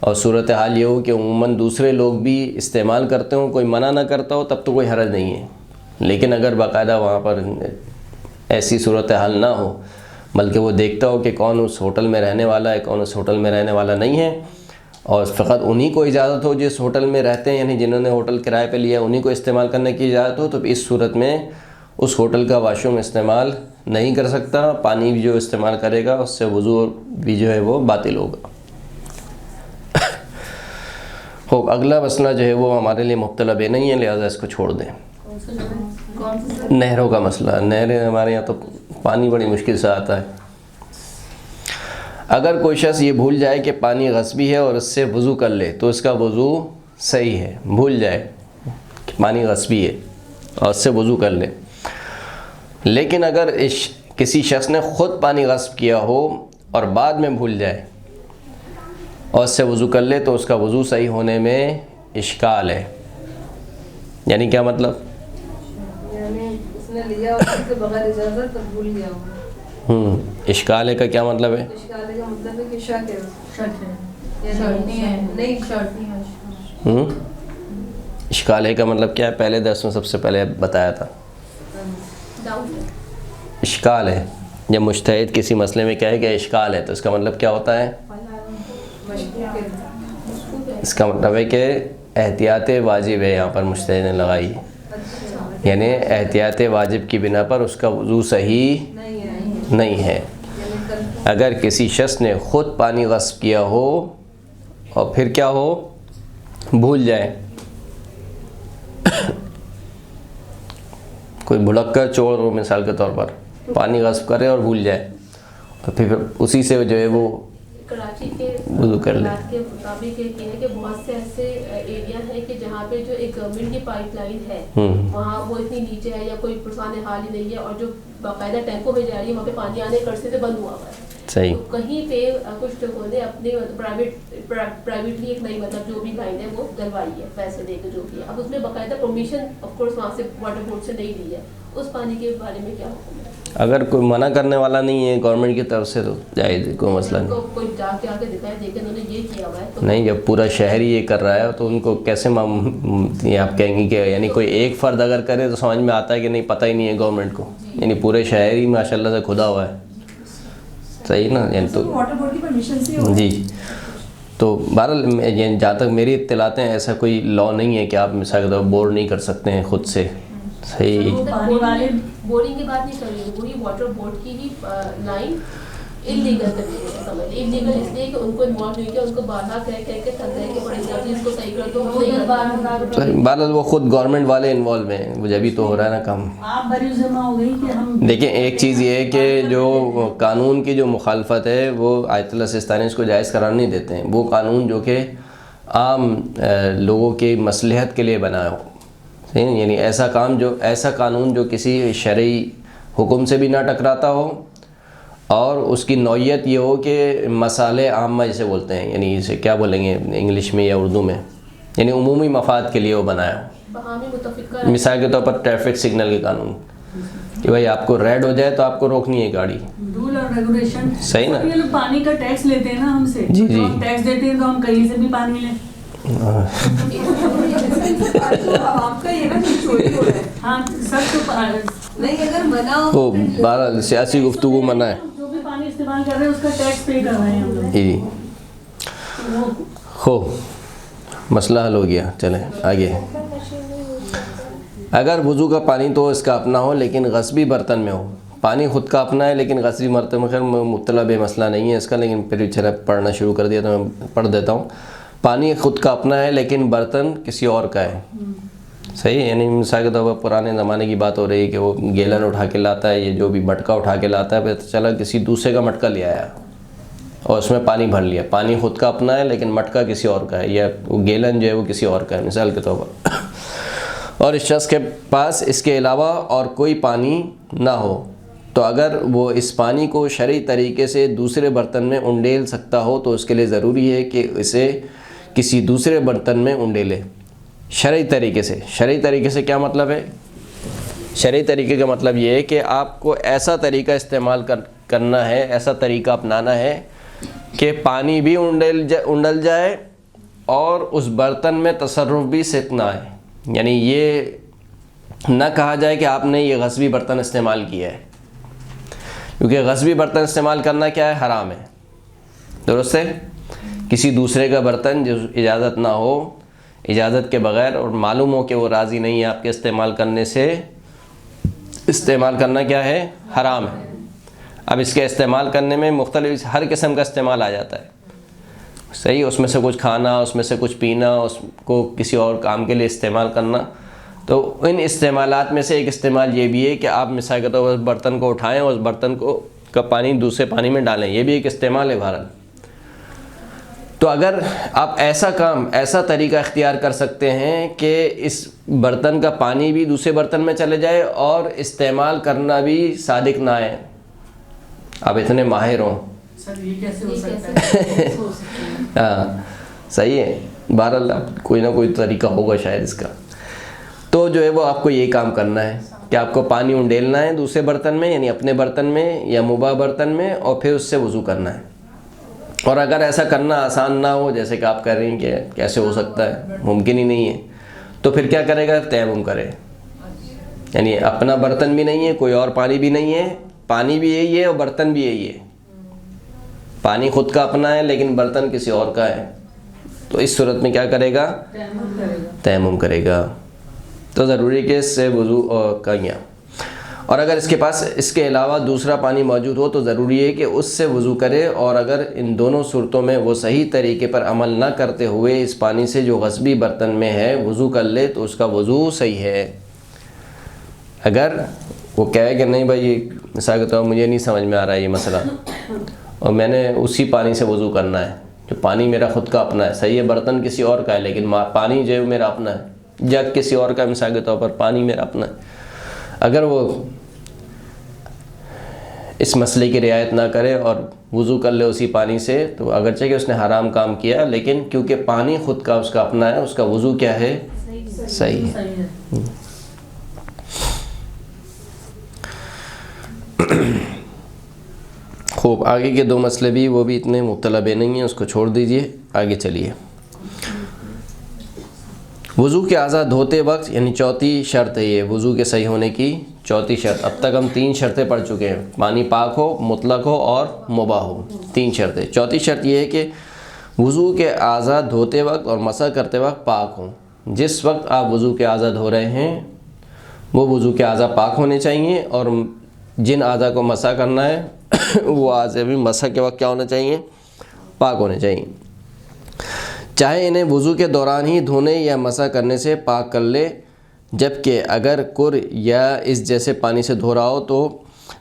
اور صورتحال یہ ہو کہ عموماً دوسرے لوگ بھی استعمال کرتے ہوں، کوئی منع نہ کرتا ہو، تب تو کوئی حرج نہیں ہے، لیکن اگر باقاعدہ وہاں پر ایسی صورتحال نہ ہو بلکہ وہ دیکھتا ہو کہ کون اس ہوٹل میں رہنے والا ہے، کون اس ہوٹل میں رہنے والا نہیں ہے، اور فقط انہی کو اجازت ہو جس ہوٹل میں رہتے ہیں، یعنی جنہوں نے ہوٹل کرائے پہ لیا انہی کو استعمال کرنے کی اجازت ہو، تو اس صورت میں اس ہوٹل کا واش روم استعمال نہیں کر سکتا، پانی بھی جو استعمال کرے گا اس سے وضو بھی جو ہے وہ باطل ہوگا۔ اگلا مسئلہ جو ہے وہ ہمارے لیے مبتلا نہیں ہے، لہذا اس کو چھوڑ دیں۔ نہروں کا مسئلہ، نہریں ہمارے یہاں تو پانی بڑی مشکل سے آتا ہے۔ اگر کوئی شخص یہ بھول جائے کہ پانی غصبی ہے اور اس سے وضو کر لے تو اس کا وضو صحیح ہے، بھول جائے کہ پانی غصبی ہے اور اس سے وضو کر لے، لیکن اگر کسی شخص نے خود پانی غصب کیا ہو اور بعد میں بھول جائے اور اس سے وضو کر لے تو اس کا وضو صحیح ہونے میں اشکال ہے۔ یعنی کیا مطلب؟ یعنی اس نے لیا اور اس کے بغیر اجازت تو بھول گیا ہو۔ اشکال ہے کا کیا مطلب ہے؟ اشکال کا مطلب ہے کہ شک ہے، اشکال ہے کا مطلب کیا ہے؟ پہلے درس میں سب سے پہلے بتایا تھا، اشکال ہے جب مجتہد کسی مسئلے میں کہے کہ اشکال ہے تو اس کا مطلب کیا ہوتا ہے؟ اس کا مطلب ہے کہ احتیاط واجب ہے یہاں پر مجتہد نے لگائی ہے، یعنی احتیاط واجب کی بنا پر اس کا وضو صحیح نہیں ہے۔ اگر کسی شخص نے خود پانی غصب کیا ہو اور پھر کیا ہو، بھول جائے، کوئی بھلکر چور ہو مثال کے طور پر، پانی غصب کرے اور بھول جائے، تو پھر اسی سے جو ہے وہ کراچی کے وضو کر لے۔ حالات کے مطابق یہ ہے کہ بہت سے ایسے ایریا ہیں کہ جہاں پہ جو ایک گورنمنٹ کی پائپ لائن ہے وہاں وہ اتنی نیچے ہے یا کوئی پرسان حال ہی نہیں ہے، اور جو باقاعدہ ٹینکوں میں جا رہی ہے وہاں پہ پانی آنے کے عرصے سے بند ہوا ہوا ہے۔ صحیح، تو کہیں پہ کچھ لوگوں نے اپنے پرائیویٹلی ایک نئی مطلب جو بھی لائن ہے وہ ڈلوائی ہے پیسے دے کے جو بھی ہے، اب اس میں باقاعدہ پرمیشن آف کورس وہاں سے واٹر بورڈ سے نہیں لی ہے، اس پانی کے بارے میں کیا حکم ہے؟ اگر کوئی منع کرنے والا نہیں ہے گورنمنٹ کی طرف سے تو جائز ہے، کوئی مسئلہ نہیں۔ کوئی جا کے آ کے دکھائے دیکھیں انہوں نے یہ کیا ہوا ہے تو نہیں، جب پورا شہر ہی یہ کر رہا ہے تو ان کو کیسے یہ آپ کہیں گے کہ یعنی کوئی ایک فرد اگر کرے تو سمجھ میں آتا ہے کہ نہیں پتہ ہی نہیں ہے گورنمنٹ کو، یعنی پورے شہر ہی ماشاء اللہ سے کھدا ہوا ہے، صحیح نا؟ یعنی تو واٹر بورڈ کی پرمیشن سے ہو۔ جی، تو بہرحال جہاں تک میری اطلاعات ہیں ایسا کوئی لا نہیں ہے کہ آپ مثال کے طور پر بور نہیں کر سکتے ہیں خود سے، صحیح۔ بورنگ کی بات نہیں کر رہی ہوں، پوری واٹر بورڈ کی ہی لائن انلیگل کر دی ہے، سمجھ لیں انلیگل اس لیے کہ ان کو انوالو نہیں کیا، ان کو بارہا کہہ کے تھک گئے کہ بڑے جلدی اس کو صحیح کر دو، وہ نہیں کر رہا۔ بہرحال وہ خود گورنمنٹ والے انوالو ہیں، وہ جبھی تو ہو رہا ہے نا کام۔ آپ بری ذمہ ہو گئی کہ ہم دیکھیں ایک چیز یہ ہے کہ جو قانون کی جو مخالفت ہے وہ آیت اللہ سستانی اس کو جائز قرار نہیں دیتے ہیں، وہ قانون جو کہ عام لوگوں کی مصلحت کے لیے بنا ہو، یعنی ایسا قانون جو کسی شرعی حکم سے بھی نہ ٹکراتا ہو اور اس کی نوعیت یہ ہو کہ مصالح عامہ جسے بولتے ہیں، یعنی اسے کیا بولیں گے انگلش میں یا اردو میں، یعنی عمومی مفاد کے لیے وہ بنایا ہو۔ باہمی متفقہ مثال کے طور پر ٹریفک سگنل کے قانون کہ بھائی آپ کو ریڈ ہو جائے تو آپ کو روکنی ہے گاڑی، رول اور ریگولیشن، صحیح نا؟ یہ لوگ پانی کا ٹیکس لیتے ہیں نا ہم سے، جی جی، ہم ٹیکس دیتے ہیں تو ہم کہیں سے بھی پانی لیں۔ عوام کا یہ نا چوری ہو رہا ہے۔ ہاں سب تو نہیں، اگر منع ہو وہ بہرحال سیاسی گفتگو منع ہے، جو بھی پانی استعمال کر رہے ہیں اس کا ٹیکس پے کر رہے ہیں ہم لوگ۔ جی ہو مسئلہ حل ہو گیا، چلیں آگے۔ اگر وضو کا پانی تو اس کا اپنا ہو لیکن غصبی برتن میں ہو، پانی خود کا اپنا ہے لیکن غصبی برتن میں، خیر مبتلا بے مسئلہ نہیں ہے اس کا، لیکن پھر چلا پڑھنا شروع کر دیا تو میں پڑھ دیتا ہوں۔ پانی خود کا اپنا ہے لیکن برتن کسی اور کا ہے، صحیح، یعنی مثال کے طور پر پرانے زمانے کی بات ہو رہی ہے کہ وہ گیلن اٹھا کے لاتا ہے، یہ جو بھی مٹکا اٹھا کے لاتا ہے، پھر چلا کسی دوسرے کا مٹکا لے آیا اور اس میں پانی بھر لیا، پانی خود کا اپنا ہے لیکن مٹکا کسی اور کا ہے، یا وہ گیلن جو ہے وہ کسی اور کا ہے مثال کے طور پر، اور اس شخص کے پاس اس کے علاوہ اور کوئی پانی نہ ہو تو اگر وہ اس پانی کو شرعی طریقے سے دوسرے برتن میں انڈیل سکتا ہو تو اس کے لیے ضروری ہے کہ اسے کسی دوسرے برتن میں انڈیلے شرعی طریقے سے۔ شرعی طریقے سے کیا مطلب ہے؟ شرعی طریقے کا مطلب یہ ہے کہ آپ کو ایسا طریقہ استعمال کرنا ہے، ایسا طریقہ اپنانا ہے کہ پانی بھی انڈل جائے اور اس برتن میں تصرف بھی صدق نہ آئے، یعنی یہ نہ کہا جائے کہ آپ نے یہ غصبی برتن استعمال کیا ہے، کیونکہ غصبی برتن استعمال کرنا کیا ہے؟ حرام ہے، درست ہے؟ کسی دوسرے کا برتن جو اجازت نہ ہو، اجازت کے بغیر، اور معلوم ہو کہ وہ راضی نہیں ہے آپ کے استعمال کرنے سے، استعمال کرنا کیا ہے؟ حرام ہے۔ اب اس کے استعمال کرنے میں مختلف ہر قسم کا استعمال آ جاتا ہے، صحیح، اس میں سے کچھ کھانا، اس میں سے کچھ پینا، اس کو کسی اور کام کے لیے استعمال کرنا، تو ان استعمالات میں سے ایک استعمال یہ بھی ہے کہ آپ مثال کے طور پر برتن کو اٹھائیں اور اس برتن کا پانی دوسرے پانی میں ڈالیں، یہ بھی ایک استعمال ہے بہرحال۔ تو اگر آپ ایسا طریقہ اختیار کر سکتے ہیں کہ اس برتن کا پانی بھی دوسرے برتن میں چلے جائے اور استعمال کرنا بھی صادق نہ آئے، آپ اتنے ماہر ہوں، سر یہ کیسے ہو سکتا ہے؟ ہاں صحیح ہے، بہرحال کوئی نہ کوئی طریقہ ہوگا شاید اس کا۔ تو جو ہے وہ آپ کو یہی کام کرنا ہے کہ آپ کو پانی انڈیلنا ہے دوسرے برتن میں، یعنی اپنے برتن میں یا مباح برتن میں، اور پھر اس سے وضو کرنا ہے۔ اور اگر ایسا کرنا آسان نہ ہو، جیسے کہ آپ کہہ رہی ہیں کہ کیسے ہو سکتا ہے، ممکن ہی نہیں ہے، تو پھر کیا کرے گا؟ تیمم کرے، یعنی اپنا برتن بھی نہیں ہے، کوئی اور پانی بھی نہیں ہے، پانی بھی یہی ہے اور برتن بھی یہی ہے، پانی خود کا اپنا ہے لیکن برتن کسی اور کا ہے، تو اس صورت میں کیا کرے گا؟ تیمم کرے گا. تو ضروری کہ اس سے وضو کیا. اور اگر اس کے پاس اس کے علاوہ دوسرا پانی موجود ہو تو ضروری ہے کہ اس سے وضو کرے، اور اگر ان دونوں صورتوں میں وہ صحیح طریقے پر عمل نہ کرتے ہوئے اس پانی سے جو غصبی برتن میں ہے وضو کر لے تو اس کا وضو صحیح ہے. اگر وہ کہے کہ نہیں بھائی مثال کے طور پر مجھے نہیں سمجھ میں آ رہا ہے یہ مسئلہ اور میں نے اسی پانی سے وضو کرنا ہے، جو پانی میرا خود کا اپنا ہے، صحیح ہے برتن کسی اور کا ہے لیکن پانی جو ہے میرا اپنا ہے، جگ کسی اور کا مثال کے طور پر، پانی میرا اپنا ہے. اگر وہ اس مسئلے کی رعایت نہ کرے اور وضو کر لے اسی پانی سے تو اگرچہ کہ اس نے حرام کام کیا، لیکن کیونکہ پانی خود کا اس کا اپنا ہے، اس کا وضو کیا ہے؟ صحیح ہے. خوب، آگے کے دو مسئلے بھی وہ بھی اتنے مطلب نہیں ہیں، اس کو چھوڑ دیجئے، آگے چلیے. وضو کے اعضاء دھوتے وقت، یعنی چوتھی شرط ہے یہ وضو کے صحیح ہونے کی چوتھی شرط. اب تک ہم 3 شرطیں پڑھ چکے ہیں، پانی پاک ہو، مطلق ہو اور مباح ہو، 3 شرطیں. چوتھی شرط یہ ہے کہ وضو کے اعضاء دھوتے وقت اور مسح کرتے وقت پاک ہوں. جس وقت آپ وضو کے اعضاء دھو رہے ہیں وہ وضو کے اعضاء پاک ہونے چاہیے، اور جن اعضاء کو مسح کرنا ہے وہ اعضاء بھی مسح کے وقت کیا ہونا چاہیے؟ پاک ہونے چاہیے. چاہے انہیں وضو کے دوران ہی دھونے یا مسح کرنے سے پاک کر لے، جبکہ اگر کر یا اس جیسے پانی سے دھو رہا ہو تو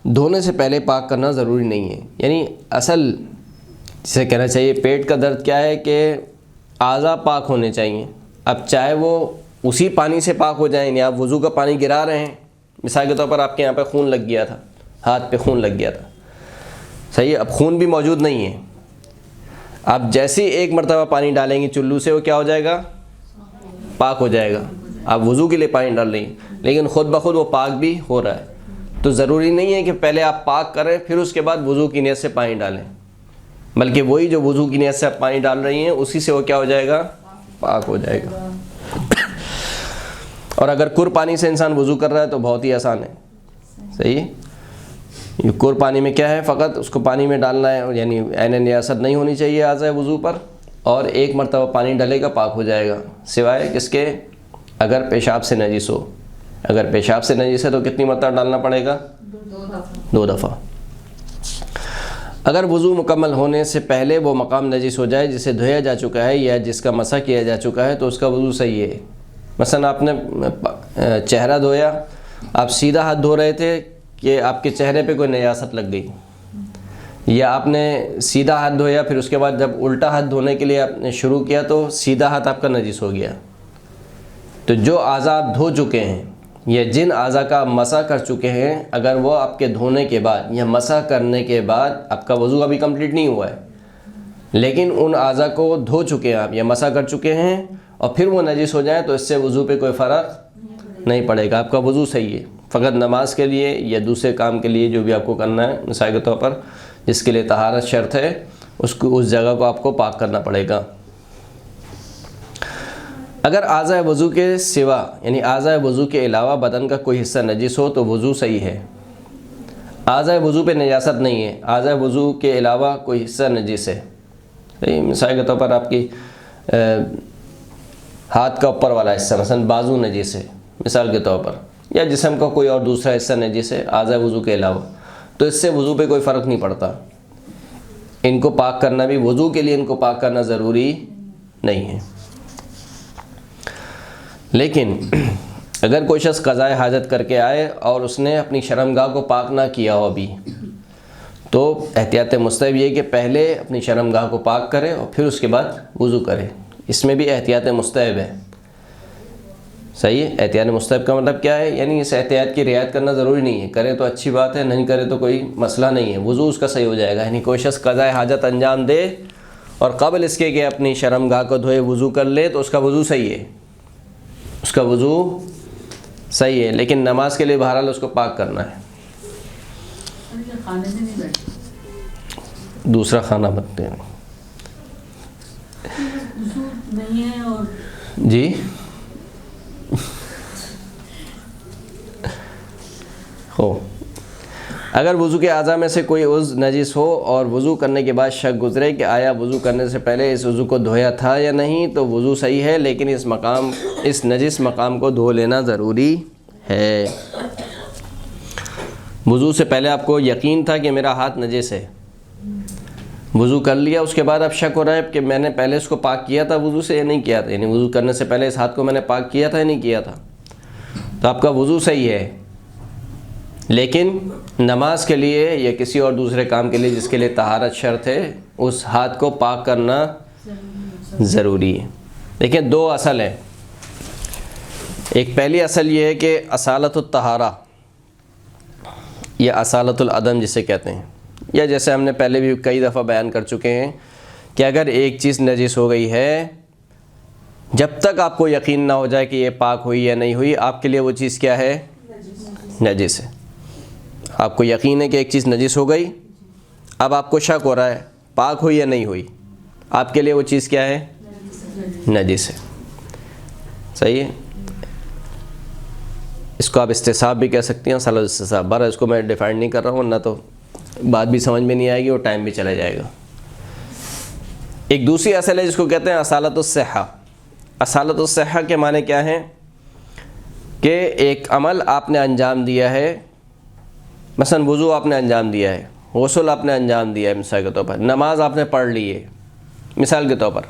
دھونے سے پہلے پاک کرنا ضروری نہیں ہے. یعنی اصل جسے کہنا چاہیے پیٹ کا درد کیا ہے کہ اعضاء پاک ہونے چاہیے. اب چاہے وہ اسی پانی سے پاک ہو جائیں، یعنی آپ وضو کا پانی گرا رہے ہیں، مثال کے طور پر آپ کے یہاں پہ خون لگ گیا تھا، ہاتھ پہ خون لگ گیا تھا، صحیح ہے، اب خون بھی موجود نہیں ہے. آپ جیسے ایک مرتبہ پانی ڈالیں گے چلو سے وہ کیا ہو جائے گا؟ پاک ہو جائے گا. آپ وضو کے لیے پانی ڈال رہے ہیں لیکن خود بخود وہ پاک بھی ہو رہا ہے. تو ضروری نہیں ہے کہ پہلے آپ پاک کریں پھر اس کے بعد وضو کی نیت سے پانی ڈالیں، بلکہ وہی جو وضو کی نیت سے آپ پانی ڈال رہی ہیں اسی سے وہ کیا ہو جائے گا؟ پاک ہو جائے گا. اور اگر کر پانی سے انسان وضو کر رہا ہے تو بہت ہی آسان ہے، صحیح. یہ کر پانی میں کیا ہے؟ فقط اس کو پانی میں ڈالنا ہے، یعنی عین نیاست نہیں ہونی چاہیے اعضاء وضو پر، اور ایک مرتبہ پانی ڈلے گا پاک ہو جائے گا، سوائے کس کے؟ اگر پیشاب سے نجس ہو. اگر پیشاب سے نجس ہے تو کتنی مرتبہ ڈالنا پڑے گا؟ 2 دفعہ. اگر وضو مکمل ہونے سے پہلے وہ مقام نجس ہو جائے جسے دھویا جا چکا ہے یا جس کا مسح کیا جا چکا ہے تو اس کا وضو صحیح ہے. مثلا آپ نے چہرہ دھویا، آپ سیدھا ہاتھ دھو رہے تھے کہ آپ کے چہرے پہ کوئی نجاست لگ گئی، یا آپ نے سیدھا ہاتھ دھویا پھر اس کے بعد جب الٹا ہاتھ دھونے کے لیے آپ نے شروع کیا تو سیدھا ہاتھ آپ کا نجس ہو گیا. تو جو اعضاء آپ دھو چکے ہیں یا جن اعضاء کا آپ مسح کر چکے ہیں، اگر وہ آپ کے دھونے کے بعد یا مسح کرنے کے بعد، آپ کا وضو ابھی کمپلیٹ نہیں ہوا ہے لیکن ان اعضاء کو دھو چکے ہیں آپ یا مسح کر چکے ہیں اور پھر وہ نجس ہو جائیں تو اس سے وضو پہ کوئی فرق نہیں پڑے گا، آپ کا وضو صحیح ہے. فقط نماز کے لیے یا دوسرے کام کے لیے جو بھی آپ کو کرنا ہے، مثال کے طور پر جس کے لیے طہارت شرط ہے اس جگہ کو آپ کو پاک کرنا پڑے گا. اگر اعضاء وضو کے سوا، یعنی اعضاء وضو کے علاوہ بدن کا کوئی حصہ نجس ہو تو وضو صحیح ہے. اعضاء وضو پہ نجاست نہیں ہے، اعضاء وضو کے علاوہ کوئی حصہ نجس ہے. مثال کے طور پر آپ کی ہاتھ کا اوپر والا حصہ مثلا بازو نجس ہے مثال کے طور پر، یا جسم کا کوئی اور دوسرا حصہ نجس ہے اعضاء وضو کے علاوہ، تو اس سے وضو پہ کوئی فرق نہیں پڑتا. ان کو پاک کرنا بھی، وضو کے لیے ان کو پاک کرنا ضروری نہیں ہے. لیکن اگر کوئی شخص قضائے حاجت کر کے آئے اور اس نے اپنی شرمگاہ کو پاک نہ کیا ہو ابھی، تو احتیاط مستحب یہ کہ پہلے اپنی شرمگاہ کو پاک کرے اور پھر اس کے بعد وضو کرے. اس میں بھی احتیاط مستحب ہے، صحیح ہے. احتیاط مستحب کا مطلب کیا ہے؟ یعنی اس احتیاط کی رعایت کرنا ضروری نہیں ہے، کرے تو اچھی بات ہے، نہیں کرے تو کوئی مسئلہ نہیں ہے، وضو اس کا صحیح ہو جائے گا. یعنی کوئی شخص قضائے حاجت انجام دے اور قبل اس کے کہ اپنی شرمگاہ کو دھوئے وضو کر لے تو اس کا وضو صحیح ہے، اس کا وضو صحیح ہے. لیکن نماز کے لیے بہرحال اس کو پاک کرنا ہے. کھانے سے نہیں بیٹھے، دوسرا کھانا بنتے ہیں وضو نہیں ہے اور جی ہو. اگر وضو کے اعضاء میں سے کوئی عضو نجس ہو اور وضو کرنے کے بعد شک گزرے کہ آیا وضو کرنے سے پہلے اس عضو کو دھویا تھا یا نہیں تو وضو صحیح ہے، لیکن اس نجس مقام کو دھو لینا ضروری ہے۔ وضو سے پہلے آپ کو یقین تھا کہ میرا ہاتھ نجس ہے، وضو کر لیا، اس کے بعد اب شک ہو رہا ہے کہ میں نے پہلے اس کو پاک کیا تھا وضو سے یا نہیں کیا تھا، یعنی وضو کرنے سے پہلے اس ہاتھ کو میں نے پاک کیا تھا یا نہیں کیا تھا، تو آپ کا وضو صحیح ہے، لیکن نماز کے لیے یا کسی اور دوسرے کام کے لیے جس کے لیے طہارت شرط ہے اس ہاتھ کو پاک کرنا ضروری ہے۔ دیکھیں دو اصل ہیں، ایک پہلی اصل یہ ہے کہ اصالت الطہارہ یا اصالت العدم جسے کہتے ہیں، یا جیسے ہم نے پہلے بھی کئی دفعہ بیان کر چکے ہیں کہ اگر ایک چیز نجس ہو گئی ہے، جب تک آپ کو یقین نہ ہو جائے کہ یہ پاک ہوئی یا نہیں ہوئی، آپ کے لیے وہ چیز کیا ہے؟ نجس ہے۔ آپ کو یقین ہے کہ ایک چیز نجس ہو گئی، اب آپ کو شک ہو رہا ہے پاک ہوئی یا نہیں ہوئی، آپ کے لیے وہ چیز کیا ہے؟ نجس ہے۔ صحیح ہے؟ اس کو آپ استصحاب بھی کہہ سکتے ہیں، صلاۃ استصحاب، بارہ اس کو میں ڈیفائن نہیں کر رہا ہوں، نہ تو بات بھی سمجھ میں نہیں آئے گی اور ٹائم بھی چلا جائے گا۔ ایک دوسری اصل ہے جس کو کہتے ہیں اصالت الصحہ۔ اصالت الصحہ کے معنی کیا ہیں؟ کہ ایک عمل آپ نے انجام دیا ہے، مثلا وضو آپ نے انجام دیا ہے، غسل آپ نے انجام دیا ہے، مثال کے طور پر نماز آپ نے پڑھ لی ہے مثال کے طور پر،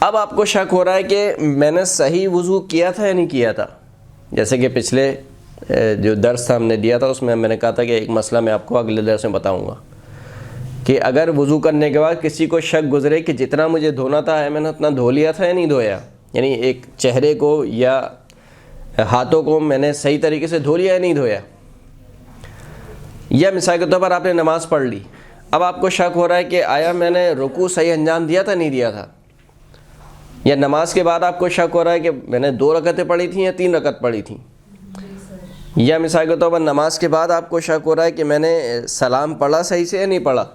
اب آپ کو شک ہو رہا ہے کہ میں نے صحیح وضو کیا تھا یا نہیں کیا تھا۔ جیسے کہ پچھلے جو درس تھا ہم نے دیا تھا اس میں نے کہا تھا کہ ایک مسئلہ میں آپ کو اگلے درس میں بتاؤں گا کہ اگر وضو کرنے کے بعد کسی کو شک گزرے کہ جتنا مجھے دھونا تھا میں نے اتنا دھو لیا تھا یا نہیں دھویا، یعنی ایک چہرے کو یا ہاتھوں کو میں نے صحیح طریقے سے دھو لیا یا نہیں دھویا، یا مثال کے طور پر آپ نے نماز پڑھ لی، اب آپ کو شک ہو رہا ہے کہ آیا میں نے رکوع صحیح انجام دیا تھا نہیں دیا تھا، یا نماز کے بعد آپ کو شک ہو رہا ہے کہ میں نے 2 رکعتیں پڑھی تھیں یا 3 رکعت پڑھی تھیں، یا مثال کے طور پر نماز کے بعد آپ کو شک ہو رہا ہے کہ میں نے سلام پڑھا صحیح سے یا نہیں پڑھا،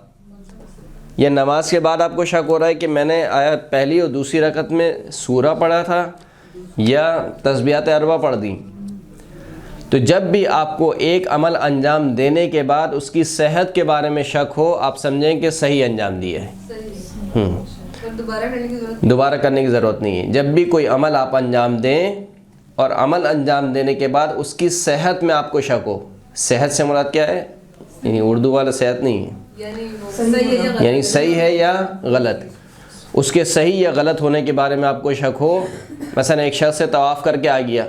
یا نماز کے بعد آپ کو شک ہو رہا ہے کہ میں نے آیا پہلی اور دوسری رکعت میں سورہ پڑھا تھا یا تسبیحات اربع پڑھ دیں، تو جب بھی آپ کو ایک عمل انجام دینے کے بعد اس کی صحت کے بارے میں شک ہو، آپ سمجھیں کہ صحیح انجام دیا ہے، دوبارہ کرنے کی ضرورت نہیں ہے۔ جب بھی کوئی عمل آپ انجام دیں اور عمل انجام دینے کے بعد اس کی صحت میں آپ کو شک ہو، صحت سے مراد کیا ہے؟ یعنی اردو والا صحت نہیں ہے، یعنی صحیح ہے یا غلط، اس کے صحیح یا غلط ہونے کے بارے میں آپ کو شک ہو۔ مثلا ایک شخص سے طواف کر کے آ گیا،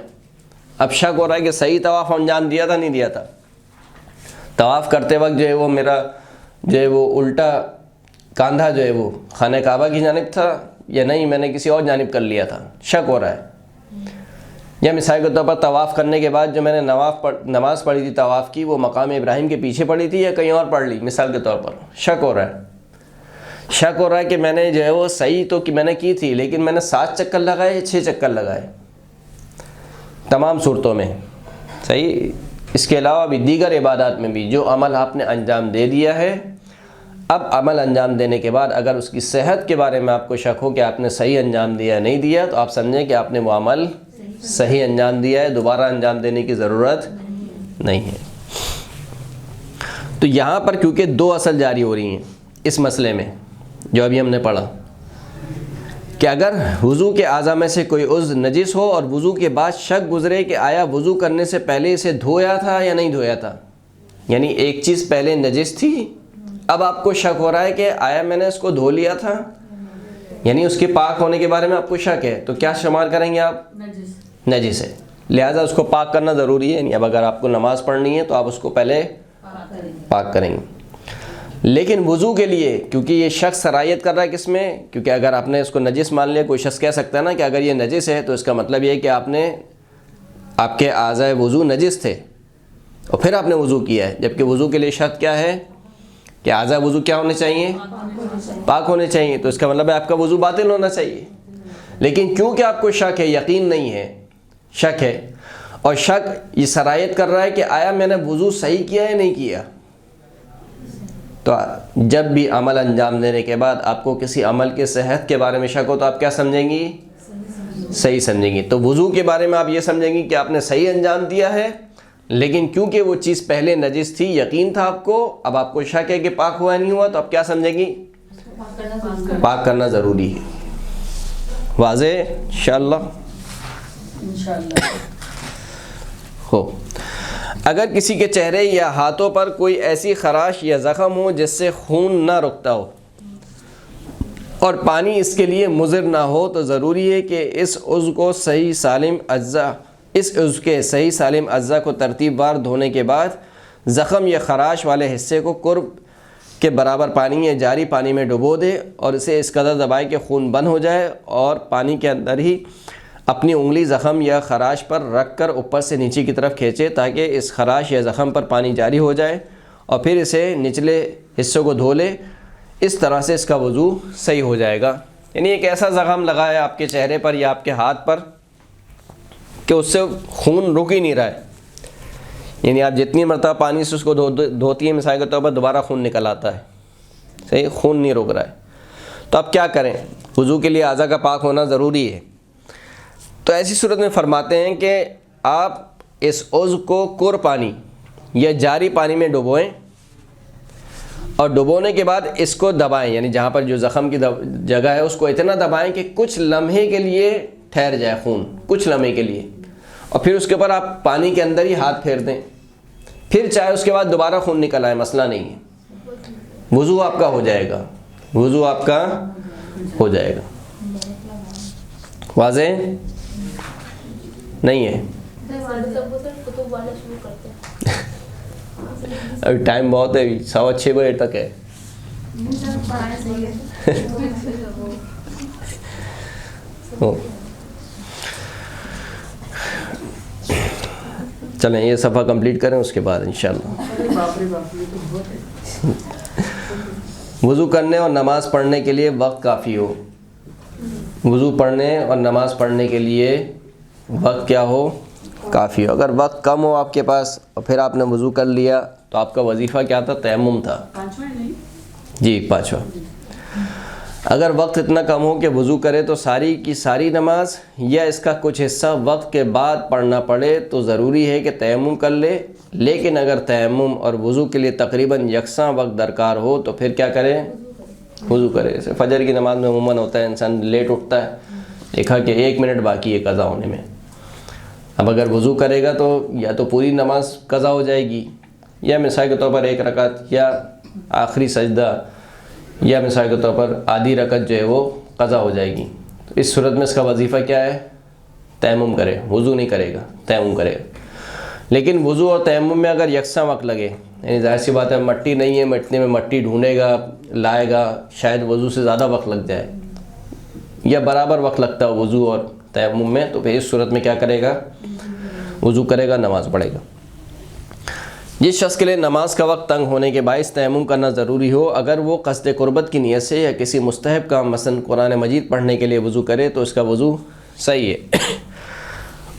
اب شک ہو رہا ہے کہ صحیح طواف انجام دیا تھا نہیں دیا تھا، طواف کرتے وقت جو ہے وہ میرا جو ہے وہ الٹا کاندھا جو ہے وہ خانہ کعبہ کی جانب تھا یا نہیں، میں نے کسی اور جانب کر لیا تھا، شک ہو رہا ہے۔ یا مثال کے طور پر طواف کرنے کے بعد جو میں نے نماز پڑھی تھی طواف کی، وہ مقام ابراہیم کے پیچھے پڑھی تھی یا کہیں اور پڑھ لی، مثال کے طور پر شک ہو رہا ہے۔ شک ہو رہا ہے کہ میں نے جو ہے وہ صحیح تو کہ میں نے کی تھی، لیکن میں نے 7 چکر لگائے یا 6 چکر لگائے، تمام صورتوں میں صحیح۔ اس کے علاوہ بھی دیگر عبادات میں بھی جو عمل آپ نے انجام دے دیا ہے، اب عمل انجام دینے کے بعد اگر اس کی صحت کے بارے میں آپ کو شک ہو کہ آپ نے صحیح انجام دیا یا نہیں دیا، تو آپ سمجھیں کہ آپ نے وہ عمل صحیح انجام دیا ہے، دوبارہ انجام دینے کی ضرورت نہیں ہے۔ تو یہاں پر کیونکہ 2 اصل جاری ہو رہی ہیں اس مسئلے میں جو ابھی ہم نے پڑھا کہ اگر وضو کے اعضاء میں سے کوئی عضو نجس ہو اور وضو کے بعد شک گزرے کہ آیا وضو کرنے سے پہلے اسے دھویا تھا یا نہیں دھویا تھا، یعنی ایک چیز پہلے نجس تھی، اب آپ کو شک ہو رہا ہے کہ آیا میں نے اس کو دھو لیا تھا، یعنی اس کے پاک ہونے کے بارے میں آپ کو شک ہے، تو کیا شمار کریں گے آپ؟ نجس ہے، لہٰذا اس کو پاک کرنا ضروری ہے، یعنی اب اگر آپ کو نماز پڑھنی ہے تو آپ اس کو پہلے پاک کریں گے۔ لیکن وضو کے لیے کیونکہ یہ شخص صلاحیت کر رہا ہے کس میں، کیونکہ اگر آپ نے اس کو نجس مان لیا، کوئی شخص کہہ سکتا ہے نا کہ اگر یہ نجس ہے تو اس کا مطلب یہ ہے کہ آپ کے اعضائے وضو نجس تھے اور پھر آپ نے وضو کیا ہے، جبکہ وضو کے لیے شرط کیا ہے کہ اعضائے وضو کیا ہونے چاہیے؟ پاک ہونے چاہیے، تو اس کا مطلب ہے آپ کا وضو باطل ہونا چاہیے۔ لیکن کیونکہ آپ کو شک ہے، یقین نہیں ہے، شک ہے، اور شک یہ صلاحیت کر رہا ہے کہ آیا میں نے وضو صحیح کیا یا نہیں کیا، تو جب بھی عمل انجام دینے کے بعد آپ کو کسی عمل کے صحت کے بارے میں شک ہو تو آپ کیا سمجھیں گی؟ صحیح سمجھیں گی۔ تو وضو کے بارے میں آپ یہ سمجھیں گی کہ آپ نے صحیح انجام دیا ہے، لیکن کیونکہ وہ چیز پہلے نجس تھی، یقین تھا آپ کو، اب آپ کو شک ہے کہ پاک ہوا نہیں ہوا، تو اب کیا سمجھیں گی؟ پاک کرنا ضروری ہے. واضح انشاءاللہ؟ انشاءاللہ. ہو. اگر کسی کے چہرے یا ہاتھوں پر کوئی ایسی خراش یا زخم ہو جس سے خون نہ رکتا ہو اور پانی اس کے لیے مضر نہ ہو، تو ضروری ہے کہ اس عضو کے صحیح سالم اجزاء کو ترتیب وار دھونے کے بعد زخم یا خراش والے حصے کو قرب کے برابر پانی یا جاری پانی میں ڈبو دے اور اسے اس قدر دبائے کہ خون بند ہو جائے، اور پانی کے اندر ہی اپنی انگلی زخم یا خراش پر رکھ کر اوپر سے نیچے کی طرف کھینچے تاکہ اس خراش یا زخم پر پانی جاری ہو جائے، اور پھر اسے نچلے حصوں کو دھو لے. اس طرح سے اس کا وضو صحیح ہو جائے گا. یعنی ایک ایسا زخم لگا ہے آپ کے چہرے پر یا آپ کے ہاتھ پر کہ اس سے خون رک ہی نہیں رہا ہے، یعنی آپ جتنی مرتبہ پانی سے اس کو دھوتی ہیں مثال کے طور پر دوبارہ خون نکل آتا ہے، صحیح، خون نہیں رک رہا ہے. تو اب کیا کریں؟ وضو کے لیے اعضاء کا پاک ہونا ضروری ہے. تو ایسی صورت میں فرماتے ہیں کہ آپ اس عضو کو کور پانی یا جاری پانی میں ڈبوئیں، اور ڈبونے کے بعد اس کو دبائیں، یعنی جہاں پر جو زخم کی جگہ ہے اس کو اتنا دبائیں کہ کچھ لمحے کے لیے ٹھہر جائے خون، کچھ لمحے کے لیے، اور پھر اس کے اوپر آپ پانی کے اندر ہی ہاتھ پھیر دیں، پھر چاہے اس کے بعد دوبارہ خون نکل آئے، مسئلہ نہیں ہے، وضو آپ کا ہو جائے گا، وضو آپ کا ہو جائے گا. واضح نہیں ہے؟ ابھی ٹائم بہت ہے، 6:15 بجے تک ہے. چلیں یہ صفحہ کمپلیٹ کریں، اس کے بعد انشاءاللہ. وضو کرنے اور نماز پڑھنے کے لیے وقت کافی ہو. وضو پڑھنے اور نماز پڑھنے کے لیے وقت کیا ہو؟ کافی ہو. اگر وقت کم ہو آپ کے پاس اور پھر آپ نے وضو کر لیا تو آپ کا وظیفہ کیا تھا؟ تیمم تھا. جی 5واں. اگر وقت اتنا کم ہو کہ وضو کرے تو ساری کی ساری نماز یا اس کا کچھ حصہ وقت کے بعد پڑھنا پڑے تو ضروری ہے کہ تیمم کر لے. لیکن اگر تیمم اور وضو کے لیے تقریباً یکساں وقت درکار ہو تو پھر کیا کرے؟ وضو کرے. جیسے فجر کی نماز میں عموماً ہوتا ہے انسان لیٹ اٹھتا ہے، دیکھا کہ 1 منٹ باقی ہے قضا ہونے میں. اب اگر وضو کرے گا تو یا تو پوری نماز قضا ہو جائے گی، یا مثال کے طور پر 1 رکعت یا آخری سجدہ، یا مثال کے طور پر آدھی رکعت جو ہے وہ قضا ہو جائے گی. تو اس صورت میں اس کا وظیفہ کیا ہے؟ تیمم کرے. وضو نہیں کرے گا، تیمم کرے گا. لیکن وضو اور تیمم میں اگر یکساں وقت لگے، یعنی ظاہر سی بات ہے مٹی نہیں ہے، مٹی میں مٹی ڈھونڈے گا، لائے گا، شاید وضو سے زیادہ وقت لگ جائے، یا برابر وقت لگتا ہے وضو اور تیمم میں، تو پھر اس صورت میں کیا کرے گا؟ وضو کرے گا، نماز پڑھے گا. جس شخص کے لیے نماز کا وقت تنگ ہونے کے باعث تیمم کرنا ضروری ہو، اگر وہ قصد قربت کی نیت سے یا کسی مستحب کام مثلا قرآن مجید پڑھنے کے لیے وضو کرے تو اس کا وضو صحیح ہے.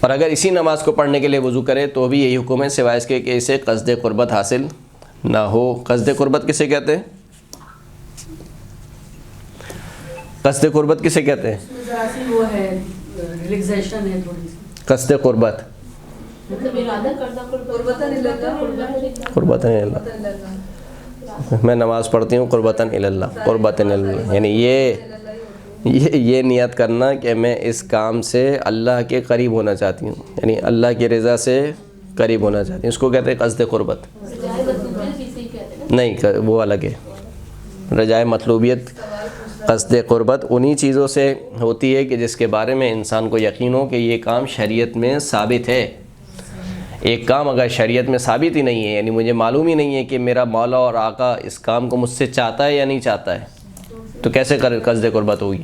اور اگر اسی نماز کو پڑھنے کے لیے وضو کرے تو بھی یہی حکم ہے، سوائے اس کے کہ اسے قصد قربت حاصل نہ ہو. قصد قربت کسے کہتے ہیں؟ قصد قربت کسے کہتے ہیں؟ وہ ہے ریلیکسیشن ہے تھوڑی سی. قصد قربت قربتاً اللہ. میں نماز پڑھتی ہوں قربتاً اللہ، قربتاً اللہ، یعنی یہ نیت کرنا کہ میں اس کام سے اللہ کے قریب ہونا چاہتی ہوں، یعنی اللہ کی رضا سے قریب ہونا چاہتی ہوں. اس کو کہتے ہیں قصد قربت. نہیں، وہ الگ ہے. رجائے مطلوبیت، قصد قربت انہی چیزوں سے ہوتی ہے کہ جس کے بارے میں انسان کو یقین ہو کہ یہ کام شریعت میں ثابت ہے. ایک کام اگر شریعت میں ثابت ہی نہیں ہے، یعنی مجھے معلوم ہی نہیں ہے کہ میرا مولا اور آقا اس کام کو مجھ سے چاہتا ہے یا نہیں چاہتا ہے، تو کیسے قصد قربت ہوگی؟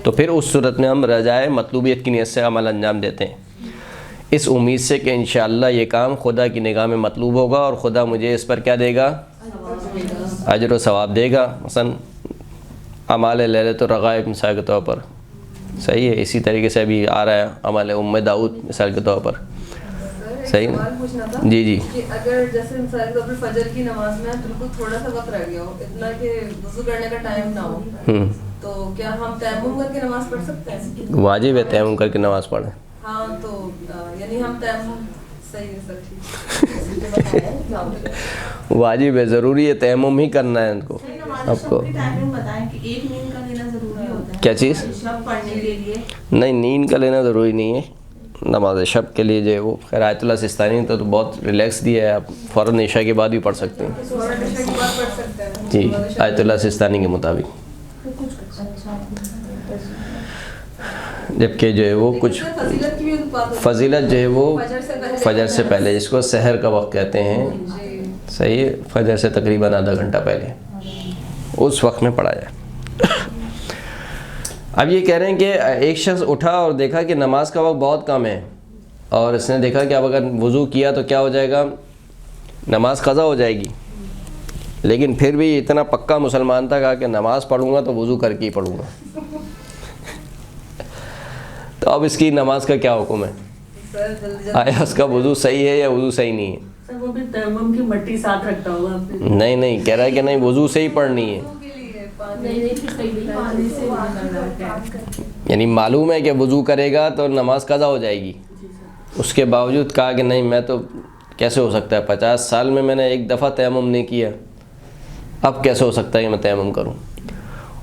تو پھر اس صورت میں ہم رجائے مطلوبیت کی نیت سے عمل انجام دیتے ہیں، اس امید سے کہ انشاءاللہ یہ کام خدا کی نگاہ میں مطلوب ہوگا اور خدا مجھے اس پر کیا دے گا؟ اجر و ثواب دے گا. مثلا اعمال لیلۃ الرغائب مثال کے طور پر، صحیح ہے. اسی طریقے سے ابھی آ رہا ہے اعمال ام داؤد مثال کے طور پر. صحیح ہے. جی کہ اگر جیسے مثال کے طور پر فجر کی نماز میں بالکل تھوڑا سا وقت رہ گیا ہو، اتنا کہ وضو کرنے کا ٹائم نہ ہو، تو کیا ہم تیمم کر کے نماز پڑھ سکتے ہیں؟ واجب ہے تیمم کر کے نماز پڑھیں. ہاں، تو یعنی ہم تیمم صحیح ہے سر، ٹھیک واجب ہے، ضروری ہے، تیمم ہی کرنا ہے ان کو. آپ کو بتائیں کہ ایک نیند کا لینا ضروری ہوتا ہے کیا چیز؟ شب پڑھنے کے لیے. نہیں، نیند کا لینا ضروری نہیں ہے. نماز شب کے لیے جو ہے وہ خیر آیت اللہ سستانی تو بہت ریلیکس دیا ہے، آپ فوراً عشاء کے بعد بھی پڑھ سکتے ہیں. فوراً عشاء کے بعد پڑھ سکتے ہیں. جی، آیت اللہ سستانی کے مطابق. جبکہ جو ہے وہ کچھ فضیلت کی بھی بات ہوتی ہے. فضیلت جو ہے وہ فجر سے پہلے، جس کو سحر کا وقت کہتے ہیں، جی صحیح ہے، فجر سے تقریباً آدھا گھنٹہ پہلے اس وقت میں پڑھا جائے. اب یہ کہہ رہے ہیں کہ ایک شخص اٹھا اور دیکھا کہ نماز کا وقت بہت کم ہے، اور اس نے دیکھا کہ اب اگر وضو کیا تو کیا ہو جائے گا، نماز قضا ہو جائے گی. لیکن پھر بھی اتنا پکا مسلمان تھا، کہا کہ نماز پڑھوں گا تو وضو کر کے ہی پڑھوں گا. تو اب اس کی نماز کا کیا حکم ہے؟ سر جلدی آیا اس کا وضو صحیح ہے یا وضو صحیح نہیں ہے؟ سر وہ بھی تیمم کی مٹی ساتھ رکھتا ہوگا آپ نے. نہیں کہہ رہا ہے کہ نہیں، وضو سے ہی پڑھنی ہے. کے لیے پانی نہیں پھر صحیح نہیں، پانی سے یعنی معلوم ہے کہ وضو کرے گا تو نماز قضا ہو جائے گی، اس کے باوجود کہا کہ نہیں، میں تو کیسے ہو سکتا ہے، 50 سال میں نے ایک دفعہ تیمم نہیں کیا، اب کیسے ہو سکتا ہے کہ میں تیمم کروں،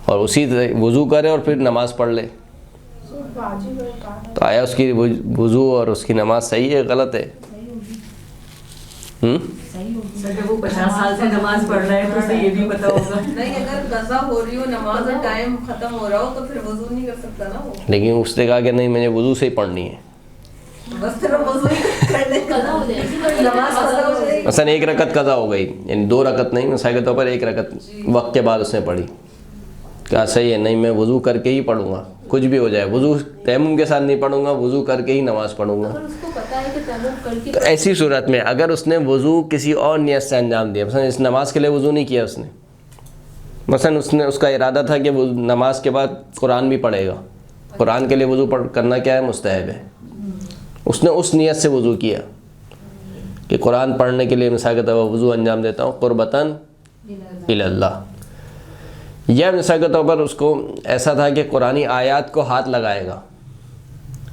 اور اسی وضو کرے اور پھر نماز پڑھ لے. تو آیا اس کی وضو اور اس کی نماز صحیح ہے غلط ہے؟ سر جب وہ 50 سال سے نماز پڑھ رہا ہے تو اسے یہ بھی پتا ہوگا. نہیں، اگر قضا ہو رہی ہو نماز اور ٹائم ختم ہو رہا ہو تو پھر وضو نہیں کر سکتا نا وہ. لیکن اس نے کہا کہ نہیں، مجھے وضو سے ہی پڑھنی ہے. بس صرف وضو ہی کرنے کا قضا ہو جائے گی، نماز قضا ہو جائے گی. مثلا ایک رکعت قضا ہو گئی، یعنی 2 رکعت نہیں، مثال کے طور پر 1 رکعت وقت کے بعد اس نے پڑھی. کہا صحیح ہے، نہیں میں وضو کر کے ہی پڑھوں گا، کچھ بھی ہو جائے، وضو تیمم کے ساتھ نہیں پڑھوں گا، وضو کر کے ہی نماز پڑھوں گا. اگر اس کو پتا ہے کہ تیمم کر کے تو ایسی صورت میں اگر اس نے وضو کسی اور نیت سے انجام دیا، مثلا اس نماز کے لیے وضو نہیں کیا اس نے، مثلا اس کا ارادہ تھا کہ وہ نماز کے بعد قرآن بھی پڑھے گا، قرآن کے لیے وضو کرنا کیا ہے، مستحب ہے. اس نے اس نیت سے وضو کیا کہ قرآن پڑھنے کے لیے مثال کے طور پر وضو انجام دیتا ہوں قربتاً الی اللہ. یا مثال کے طور پر اس کو ایسا تھا کہ قرآنی آیات کو ہاتھ لگائے گا،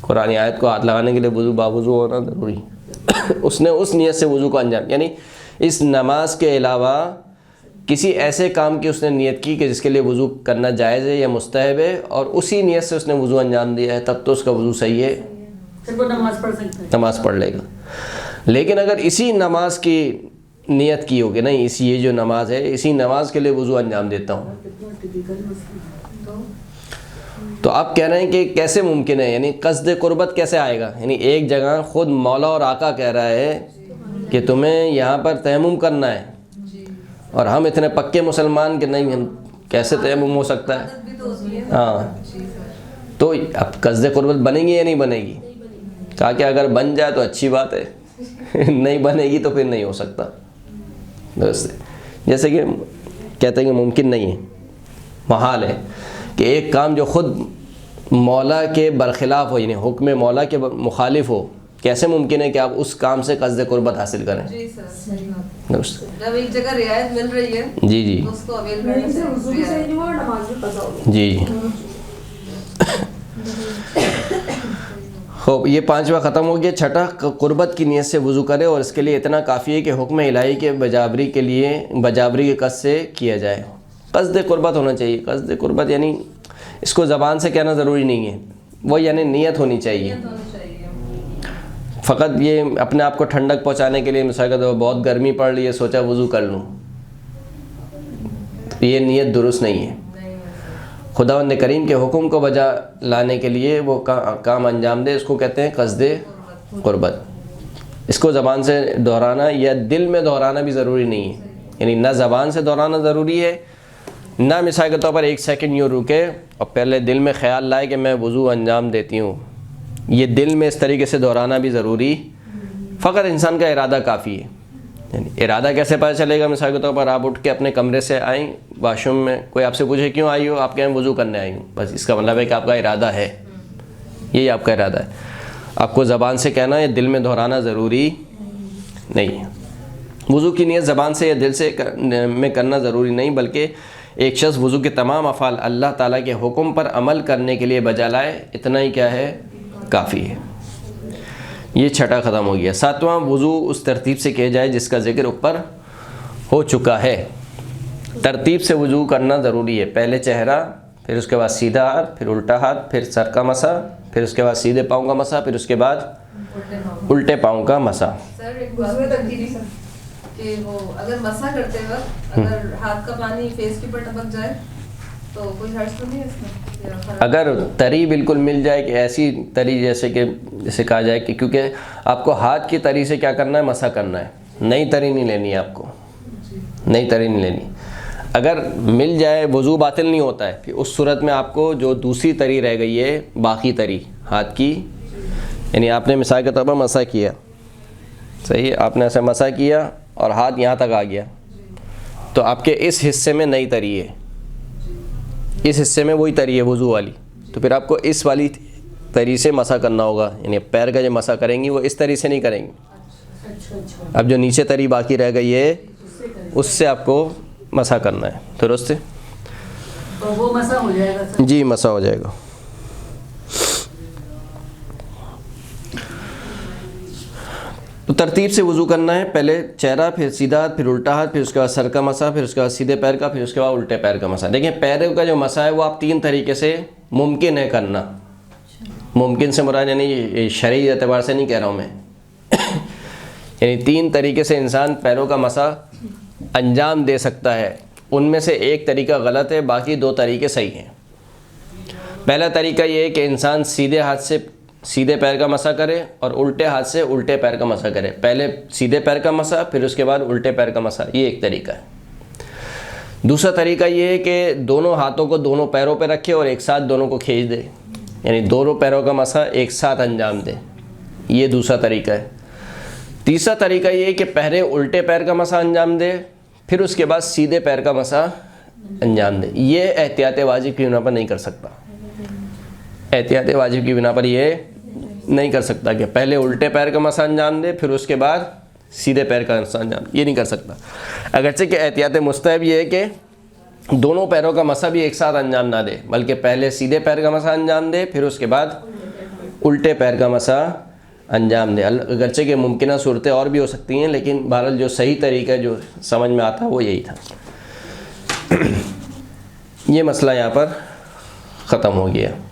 قرآنی آیت کو ہاتھ لگانے کے لیے وضو باوضو ہونا ضروری. اس نے اس نیت سے وضو کو انجام، یعنی اس نماز کے علاوہ کسی ایسے کام کی اس نے نیت کی کہ جس کے لیے وضو کرنا جائز ہے یا مستحب ہے، اور اسی نیت سے اس نے وضو انجام دیا ہے، تب تو اس کا وضو صحیح ہے، پھر وہ نماز پڑھ سکتا ہے. نماز پڑھ لے گا. لیکن اگر اسی نماز کی نیت کی ہوگی، نہیں یہ جو نماز ہے اسی نماز کے لیے وضو انجام دیتا ہوں، تو آپ کہہ رہے ہیں کہ کیسے ممکن ہے، یعنی قصد قربت کیسے آئے گا. یعنی ایک جگہ خود مولا اور آقا کہہ رہا ہے کہ تمہیں یہاں پر تیمم کرنا ہے، اور ہم اتنے پکے مسلمان کہ نہیں، ہم کیسے تیمم ہو سکتا ہے. ہاں، تو اب قصد قربت بنے گی یا نہیں بنے گی؟ کہا کہ اگر بن جائے تو اچھی بات ہے، نہیں بنے گی تو پھر نہیں ہو سکتا. درست ہے، جیسے کہ کہتے ہیں کہ ممکن نہیں ہے، محال ہے کہ ایک کام جو خود مولا کے برخلاف ہو، یعنی حکم مولا کے مخالف ہو، کیسے ممکن ہے کہ آپ اس کام سے قصد قربت حاصل کریں؟ جی سر، درست ہے. جب ایک جگہ رعایت مل رہی ہے جی تو اس کو اویل نہیں کرنا سے وضو بھی چاہیے. صحیح نہیں ہوا اور نماز بھی قضا ہو گئی. جی. خوب، یہ 5واں ختم ہو گیا. 6 قربت کی نیت سے وضو کرے، اور اس کے لیے اتنا کافی ہے کہ حکم الہی کے بجابری کے قصد سے کیا جائے. قصد قربت ہونا چاہیے. قصد قربت یعنی اس کو زبان سے کہنا ضروری نہیں ہے، وہ یعنی نیت ہونی چاہیے. فقط یہ اپنے آپ کو ٹھنڈک پہنچانے کے لیے، مثال کے طور پر بہت گرمی پڑ رہی ہے، سوچا وضو کر لوں، تو یہ نیت درست نہیں ہے. خداوند کریم کے حکم کو بجا لانے کے لیے وہ کام انجام دے، اس کو کہتے ہیں قصد قربت. اس کو زبان سے دہرانا یا دل میں دہرانا بھی ضروری نہیں ہے، یعنی نہ زبان سے دہرانا ضروری ہے، نہ مثال کے طور پر 1 سیکنڈ یوں رکے اور پہلے دل میں خیال لائے کہ میں وضو انجام دیتی ہوں. یہ دل میں اس طریقے سے دہرانا بھی ضروری، فقط انسان کا ارادہ کافی ہے. یعنی ارادہ کیسے پتہ چلے گا؟ مثال کے طور پر آپ اٹھ کے اپنے کمرے سے آئیں، واش روم میں کوئی آپ سے پوچھے کیوں آئی ہو، آپ کہیں وضو کرنے آئی ہوں، بس اس کا مطلب ہے کہ آپ کا ارادہ ہے، یہی آپ کا ارادہ ہے. آپ کو زبان سے کہنا یا دل میں دہرانا ضروری نہیں ہے. وضو کی نیت زبان سے یا دل سے میں کرنا ضروری نہیں، بلکہ ایک شخص وضو کے تمام افعال اللہ تعالیٰ کے حکم پر عمل کرنے کے لیے بجا لائے، اتنا ہی کیا ہے، کافی ہے. یہ چھٹا ختم ہو گیا. 7واں وضو اس ترتیب سے کیا جائے جس کا ذکر اوپر ہو چکا ہے. ترتیب سے وضو کرنا ضروری ہے. پہلے چہرہ، پھر اس کے بعد سیدھا ہاتھ، پھر الٹا ہاتھ، پھر سر کا مسح، پھر اس کے بعد سیدھے پاؤں کا مسح، پھر اس کے بعد الٹے پاؤں کا مسح. سر ایک بات تقدیری سر کہ وہ اگر مسح کرتے وقت اگر ہاتھ کا پانی فیس کے اوپر ٹپک جائے تو کوئی حرج تو نہیں ہے اس میں؟ اگر تری بالکل مل جائے کہ ایسی تری جیسے کہا جائے کہ کیونکہ آپ کو ہاتھ کی تری سے کیا کرنا ہے، مسح کرنا ہے، نئی تری نہیں لینی ہے آپ کو، نئی تری نہیں لینی. اگر مل جائے وضو باطل نہیں ہوتا ہے. پھر اس صورت میں آپ کو جو دوسری تری رہ گئی ہے، باقی تری ہاتھ کی، یعنی آپ نے مثال کے طور پر مسح کیا، صحیح ہے، آپ نے ایسے مسح کیا اور ہاتھ یہاں تک آ گیا، تو آپ کے اس حصے میں نئی تری ہے، اس حصے میں وہی تری ہے وضو والی، تو پھر آپ کو اس والی تری سے مسح کرنا ہوگا. یعنی پیر کا جو مسح کریں گی وہ اس تری سے نہیں کریں گی. اب جو نیچے تری باقی رہ گئی ہے اس سے آپ کو مسح کرنا ہے. درست ہے؟ تو وہ مسح ہو جائے گا سر؟ جی مسح ہو جائے گا. تو ترتیب سے وضو کرنا ہے. پہلے چہرہ، پھر سیدھا ہاتھ، پھر الٹا ہاتھ، پھر اس کے بعد سر کا مسح، پھر اس کے بعد سیدھے پیر کا، پھر اس کے بعد الٹے پیر کا مسح. دیکھیں پیروں کا جو مسح ہے وہ آپ 3 طریقے سے ممکن ہے کرنا. ممکن سے مراد یعنی شرعی اعتبار سے نہیں کہہ رہا ہوں میں یعنی 3 طریقے سے انسان پیروں کا مسح انجام دے سکتا ہے. ان میں سے ایک طریقہ غلط ہے، باقی 2 طریقے صحیح ہیں. پہلا طریقہ یہ ہے کہ انسان سیدھے ہاتھ سے سیدھے پیر کا مسح کرے اور الٹے ہاتھ سے الٹے پیر کا مسح کرے. پہلے سیدھے پیر کا مسح، پھر اس کے بعد الٹے پیر کا مسح. یہ ایک طریقہ ہے. دوسرا طریقہ یہ ہے کہ دونوں ہاتھوں کو دونوں پیروں پہ رکھے اور ایک ساتھ دونوں کو کھینچ دے، یعنی دونوں پیروں کا مسح ایک ساتھ انجام دے. یہ دوسرا طریقہ ہے. تیسرا طریقہ یہ ہے کہ پہلے الٹے پیر کا مسح انجام دے، پھر اس کے بعد سیدھے پیر کا مسح انجام دے. یہ احتیاط واجب کی بنا پر نہیں کر سکتا. احتیاط واجب کی بنا پر یہ نہیں کر سکتا کہ پہلے الٹے پیر کا مسح انجام دے پھر اس کے بعد سیدھے پیر کا مسح انجام دے. یہ نہیں کر سکتا. اگرچہ کہ احتیاط مستحب یہ ہے کہ دونوں پیروں کا مسح بھی ایک ساتھ انجام نہ دے، بلکہ پہلے سیدھے پیر کا مسح انجام دے، پھر اس کے بعد الٹے پیر کا مسح انجام دے. اگرچہ کہ ممکنہ صورتیں اور بھی ہو سکتی ہیں، لیکن بہرحال جو صحیح طریقہ جو سمجھ میں آتا وہ یہی تھا. یہ مسئلہ یہاں پر ختم ہو گیا.